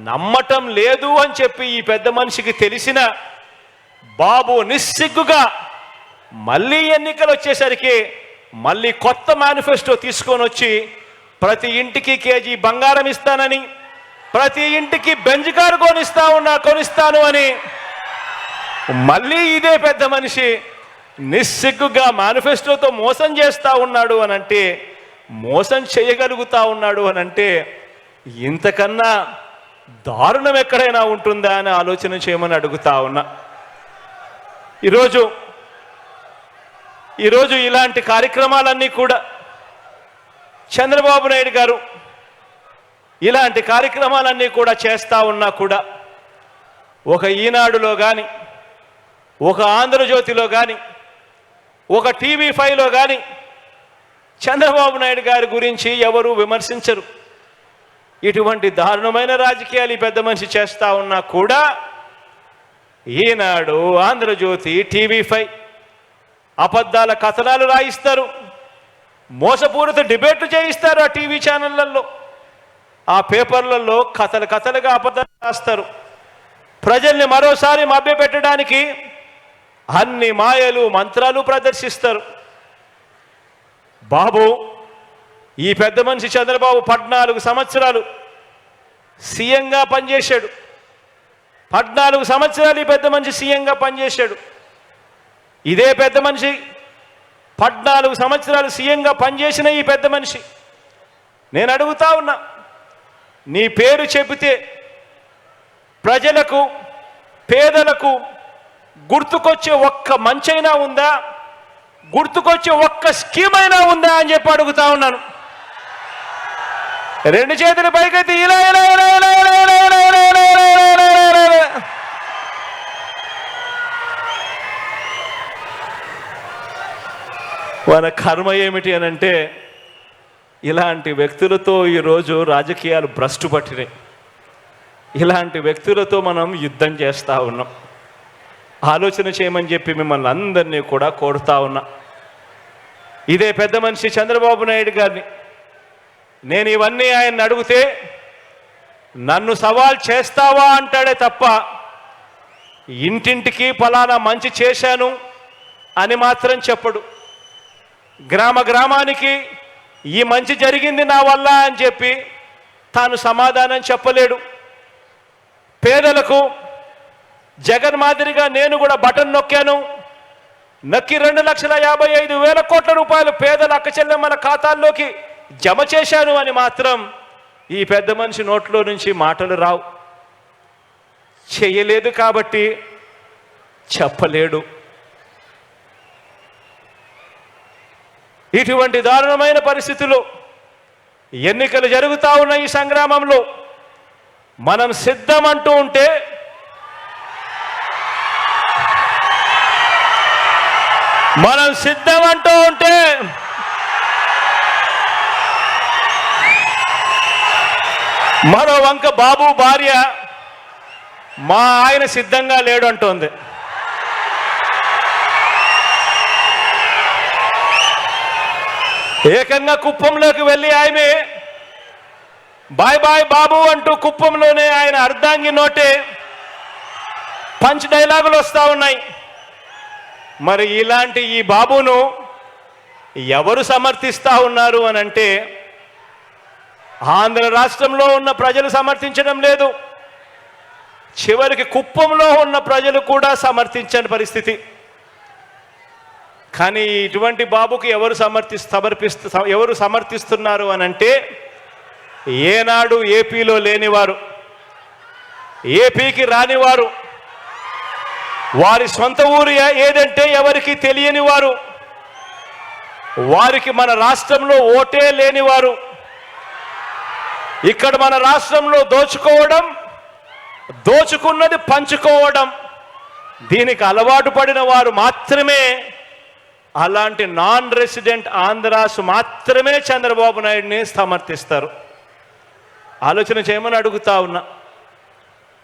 నమ్మటం లేదు అని చెప్పి ఈ పెద్ద మనిషికి తెలిసిన బాబు నిస్సిగ్గుగా మళ్ళీ ఎన్నికలు వచ్చేసరికి మళ్ళీ కొత్త మేనిఫెస్టో తీసుకొని వచ్చి ప్రతి ఇంటికి కేజీ బంగారం ఇస్తానని, ప్రతి ఇంటికి బెంజ్ కారు కొనిస్తాను అని మళ్ళీ ఇదే పెద్ద మనిషి నిస్సిగ్గుగా మేనిఫెస్టోతో మోసం చేస్తా ఉన్నాడు అనంటే, మోసం చేయగలుగుతా ఉన్నాడు అనంటే ఇంతకన్నా దారుణం ఎక్కడైనా ఉంటుందా అని ఆలోచన చేయమని అడుగుతా ఉన్నా. ఈరోజు ఇలాంటి కార్యక్రమాలన్నీ కూడా చంద్రబాబు నాయుడు గారు ఇలాంటి కార్యక్రమాలన్నీ కూడా చేస్తూ ఉన్నా కూడా ఒక ఈనాడులో కానీ, ఒక ఆంధ్రజ్యోతిలో కానీ, ఒక TV5లో కానీ చంద్రబాబు నాయుడు గారి గురించి ఎవరు విమర్శించరు. ఇటువంటి దారుణమైన రాజకీయాలు ఈ పెద్ద మనిషి చేస్తూ ఉన్నా కూడా ఈనాడు, ఆంధ్రజ్యోతి, TV5 అబద్ధాల కథనాలు రాయిస్తారు, మోసపూరిత డిబేట్లు చేయిస్తారు. ఆ టీవీ ఛానళ్లలో, ఆ పేపర్లలో కథలుగా అబద్ధాలు రాస్తారు. ప్రజల్ని మరోసారి మభ్యపెట్టడానికి అన్ని మాయలు మంత్రాలు ప్రదర్శిస్తారు. బాబు, ఈ పెద్ద మనిషి చంద్రబాబు 14 సంవత్సరాలు సీఎంగా పనిచేశాడు. 14 సంవత్సరాలు ఈ పెద్ద మనిషి సీఎంగా పనిచేశాడు. ఇదే పెద్ద మనిషి 14 సంవత్సరాలు సీఎంగా పనిచేసిన ఈ పెద్ద మనిషి, నేను అడుగుతా ఉన్నా, నీ పేరు చెబితే ప్రజలకు, పేదలకు గుర్తుకొచ్చే ఒక్క మంచైనా ఉందా, గుర్తుకొచ్చే ఒక్క స్కీమ్ అయినా ఉందా అని చెప్పి అడుగుతా ఉన్నాను. 2 చేతుల పైకెత్తి ఇలా ఇలా ఇలా ఇలా ఇలా ఇలా ఇలా ఇలా ఇలా. మన కర్మ ఏమిటి అనంటే ఇలాంటి వ్యక్తులతో ఈరోజు రాజకీయాలు భ్రష్టు పట్టినాయి. ఇలాంటి వ్యక్తులతో మనం యుద్ధం చేస్తూ ఉన్నాం. ఆలోచన చేయమని చెప్పి మిమ్మల్ని అందరినీ కూడా కోరుతా ఉన్నా. ఇదే పెద్ద మనిషి చంద్రబాబు నాయుడు గారిని నేను ఇవన్నీ ఆయన్ని అడిగితే నన్ను సవాల్ చేస్తావా అంటాడే తప్ప ఇంటింటికి ఫలానా మంచి చేశాను అని మాత్రం చెప్పడు. గ్రామానికి ఈ మంచి జరిగింది నా వల్ల అని చెప్పి తాను సమాధానం చెప్పలేడు. పేదలకు జగన్ మాదిరిగా నేను కూడా బటన్ నొక్కాను, నొక్కి 2,55,000 కోట్ల రూపాయలు పేదల అక్క చెల్లెమ్మల ఖాతాల్లోకి జమ చేశాను అని మాత్రం ఈ పెద్ద మనిషి నోట్లో నుంచి మాటలు రావు. చేయలేదు కాబట్టి చెప్పలేడు. ఇటువంటి దారుణమైన పరిస్థితుల్లో ఎన్నికలు జరుగుతూ ఉన్న ఈ సంగ్రామంలో మనం సిద్ధం అంటూ ఉంటే మరో వంక బాబు భార్య మా ఆయన సిద్ధంగా లేడు అంటోంది. ఏకంగా కుప్పంలోకి వెళ్ళి ఆమె బాయ్ బాయ్ బాబు అంటూ కుప్పంలోనే ఆయన అర్ధాంగి నోటే పంచ్ డైలాగులు వస్తూ ఉన్నాయి. మరి ఇలాంటి ఈ బాబును ఎవరు సమర్థిస్తా ఉన్నారు అని అంటే ఆంధ్ర రాష్ట్రంలో ఉన్న ప్రజలు సమర్థించడం లేదు, చివరికి కుప్పంలో ఉన్న ప్రజలు కూడా సమర్థించని పరిస్థితి. కానీ ఇటువంటి బాబుకి ఎవరు సమర్థిస్తున్నారు అని అంటే ఏనాడు ఏపీలో లేనివారు, ఏపీకి రానివారు, వారి సొంత ఊరు ఏదంటే ఎవరికి తెలియని వారు, వారికి మన రాష్ట్రంలో ఓటే లేనివారు, ఇక్కడ మన రాష్ట్రంలో దోచుకోవడం, దోచుకున్నది పంచుకోవడం, దీనికి అలవాటు పడిన వారు మాత్రమే, అలాంటి నాన్ రెసిడెంట్ ఆంధ్రాస్ మాత్రమే చంద్రబాబు నాయుడిని సమర్థిస్తారు. ఆలోచన చేయమని అడుగుతా ఉన్నా.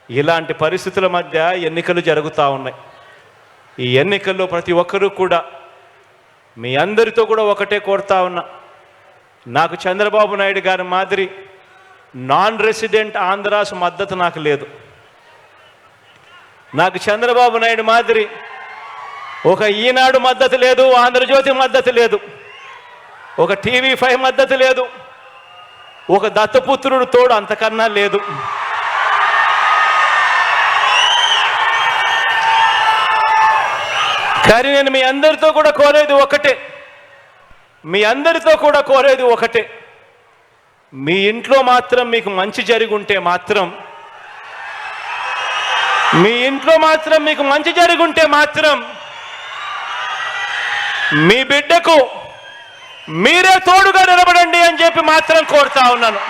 ఇలాంటి పరిస్థితుల మధ్య ఎన్నికలు జరుగుతూ ఉన్నాయి. ఈ ఎన్నికల్లో ప్రతి ఒక్కరూ కూడా మీ అందరితో కూడా ఒకటే కోరుతా ఉన్నా, నాకు చంద్రబాబు నాయుడు గారి మాదిరి నాన్ రెసిడెంట్ ఆంధ్రాస్ మద్దతు నాకు లేదు. నాకు చంద్రబాబు నాయుడు మాదిరి ఒక ఈనాడు మద్దతు లేదు, ఆంధ్రజ్యోతి మద్దతు లేదు, ఒక TV5 మద్దతు లేదు, ఒక దత్తపుత్రుడు తోడు అంతకన్నా లేదు. కానీ నేను మీ అందరితో కూడా కోరేది ఒకటే, మీ ఇంట్లో మాత్రం మీకు మంచి జరిగి ఉంటే మాత్రం, మీ బిడ్డకు మీరే తోడుగా నిలబడండి అని చెప్పి మాత్రం కోరుతా ఉన్నాను.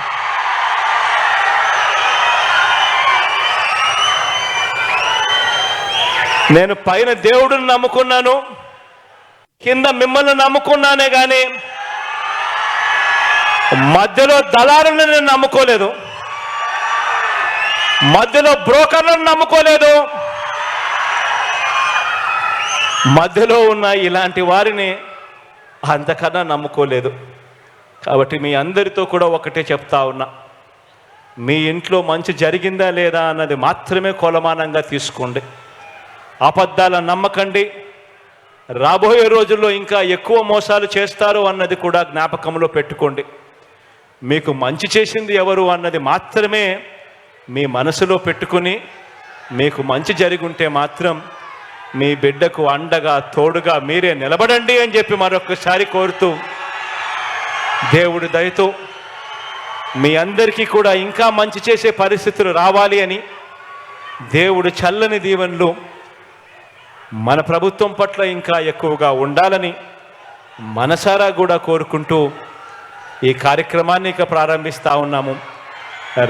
నేను పైన దేవుడిని నమ్ముకున్నాను, కింద మిమ్మల్ని నమ్ముకున్నానే కానీ మధ్యలో దళారులను నేను నమ్ముకోలేదు, మధ్యలో బ్రోకర్లను నమ్ముకోలేదు, మధ్యలో ఉన్న ఇలాంటి వారిని అంతకన్నా నమ్ముకోలేదు. కాబట్టి మీ అందరితో కూడా ఒకటే చెప్తా ఉన్నా, మీ ఇంట్లో మంచి జరిగిందా లేదా అన్నది మాత్రమే కొలమానంగా తీసుకోండి. అబద్ధాల నమ్మకండి. రాబోయే రోజుల్లో ఇంకా ఎక్కువ మోసాలు చేస్తారు అన్నది కూడా జ్ఞాపకంలో పెట్టుకోండి. మీకు మంచి చేసింది ఎవరు అన్నది మాత్రమే మీ మనసులో పెట్టుకుని, మీకు మంచి జరిగి ఉంటే మాత్రం మీ బిడ్డకు అండగా తోడుగా మీరే నిలబడండి అని చెప్పి మరొకసారి కోరుతూ, దేవుడి దయతో మీ అందరికీ కూడా ఇంకా మంచి చేసే పరిస్థితులు రావాలి అని, దేవుడు చల్లని దీవెనలు మన ప్రభుత్వం పట్ల ఇంకా ఎక్కువగా ఉండాలని మనసారా కూడా కోరుకుంటూ ఈ కార్యక్రమాన్ని ఇక ప్రారంభిస్తూ ఉన్నాము.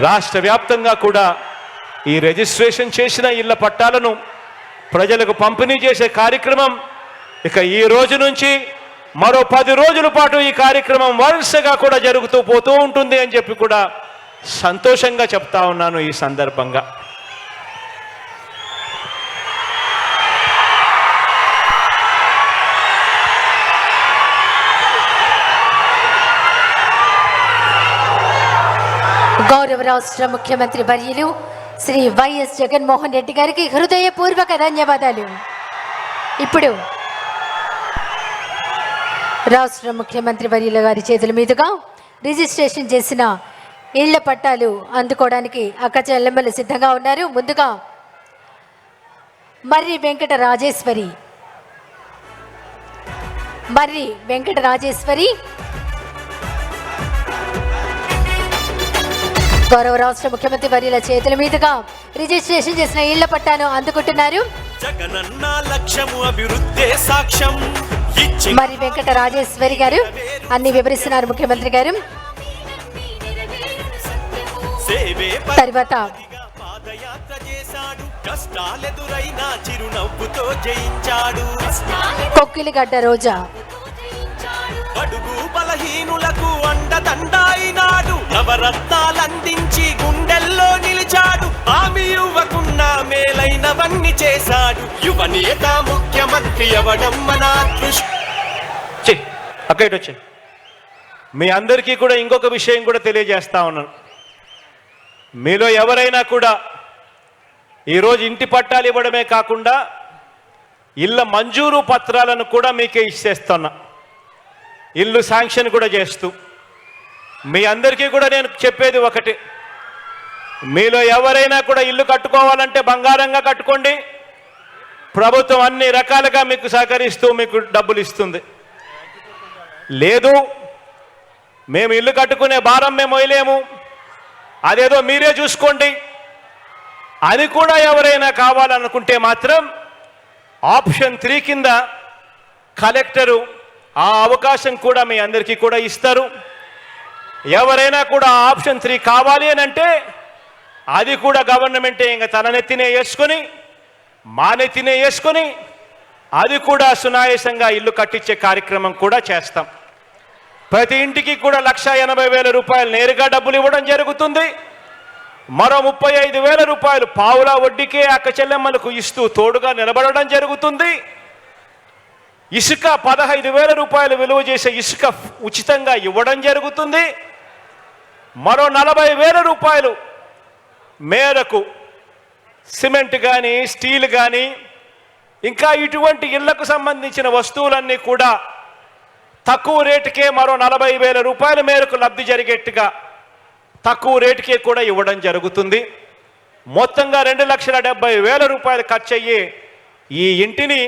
రాష్ట్ర వ్యాప్తంగా కూడా ఈ రిజిస్ట్రేషన్ చేసిన ఇళ్ల పట్టాలను ప్రజలకు పంపిణీ చేసే కార్యక్రమం ఇక ఈ రోజు నుంచి మరో 10 రోజుల పాటు ఈ కార్యక్రమం వరుసగా కూడా జరుగుతూ పోతూ ఉంటుంది అని చెప్పి కూడా సంతోషంగా చెప్తా ఉన్నాను ఈ సందర్భంగా. గౌరవ రాష్ట్ర ముఖ్యమంత్రి వర్యులు శ్రీ వైఎస్ జగన్మోహన్ రెడ్డి గారికి హృదయపూర్వక ధన్యవాదాలు. ఇప్పుడు రాష్ట్ర ముఖ్యమంత్రి వర్యుల గారి చేతుల మీదుగా రిజిస్ట్రేషన్ చేసిన ఇళ్ల పట్టాలు అందుకోవడానికి అక్క చెల్లెమ్మలు సిద్ధంగా ఉన్నారు. ముందుగా మర్రి వెంకట రాజేశ్వరి గౌరవ రాష్ట్ర ముఖ్యమంత్రి వర్యుల చేతుల మీదుగా రిజిస్ట్రేషన్ చేసిన ఇళ్ల పట్టాను అందుకుంటున్నారు. మరి వెంకట రాజేశ్వరి గారు అన్ని వివరిస్తున్నారు ముఖ్యమంత్రి గారు. తర్వాత కొక్కిలిగడ్డ రోజా బడుగు బలహీనులకు అండదండాయినాడు, నవరత్నాలందించి గుండెల్లో నిలిచాడు, ఆమె యువకున్న మేలైనవన్నీ చేశాడు, యువనేత ముఖ్యమంత్రి అవడం మన అదృష్టం. అక్కడొచ్చే మీ అందరికీ కూడా ఇంకొక విషయం కూడా తెలియజేస్తా ఉన్నాను. మీలో ఎవరైనా కూడా ఈరోజు ఇంటి పట్టాలు ఇవ్వడమే కాకుండా ఇళ్ళ మంజూరు పత్రాలను కూడా మీకే ఇచ్చేస్తున్నా, ఇల్లు శాంక్షన్ కూడా చేస్తూ. మీ అందరికీ కూడా నేను చెప్పేది ఒకటి, మీలో ఎవరైనా కూడా ఇల్లు కట్టుకోవాలంటే బంగారంగా కట్టుకోండి. ప్రభుత్వం అన్ని రకాలుగా మీకు సహకరిస్తూ మీకు డబ్బులు ఇస్తుంది. లేదు మేము ఇల్లు కట్టుకునే భారం మేము మొయ్యలేము, అదేదో మీరే చూసుకోండి అని కూడా ఎవరైనా కావాలనుకుంటే మాత్రం ఆప్షన్ 3 కింద కలెక్టరు ఆ అవకాశం కూడా మీ అందరికీ కూడా ఇస్తారు. ఎవరైనా కూడా ఆప్షన్ 3 కావాలి అని అంటే అది కూడా గవర్నమెంటే ఇంకా తన నెత్తినే వేసుకొని మా నెత్తినే వేసుకొని అది కూడా సునాయాసంగా ఇల్లు కట్టించే కార్యక్రమం కూడా చేస్తాం. ప్రతి ఇంటికి కూడా 1,80,000 రూపాయలు నేరుగా డబ్బులు ఇవ్వడం జరుగుతుంది. మరో 35,000 రూపాయలు పావులా వడ్డీకే అక్క చెల్లెమ్మలకు ఇస్తూ తోడుగా నిలబడడం జరుగుతుంది. ఇసుక 15,000 రూపాయలు విలువ చేసే ఇసుక ఉచితంగా ఇవ్వడం జరుగుతుంది. మరో 40,000 రూపాయలు మేరకు సిమెంట్ కానీ స్టీల్ కానీ ఇంకా ఇటువంటి ఇళ్లకు సంబంధించిన వస్తువులన్నీ కూడా తక్కువ రేటుకే మరో 40,000 రూపాయల మేరకు లబ్ధి జరిగేట్టుగా తక్కువ రేటుకే కూడా ఇవ్వడం జరుగుతుంది. మొత్తంగా 2,70,000 రూపాయలు ఖర్చు అయ్యే ఈ ఇంటిని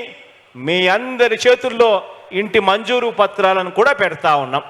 మీ అందరి చేతుల్లో ఇంటి మంజూరు పత్రాలను కూడా పెడతా ఉన్నాం.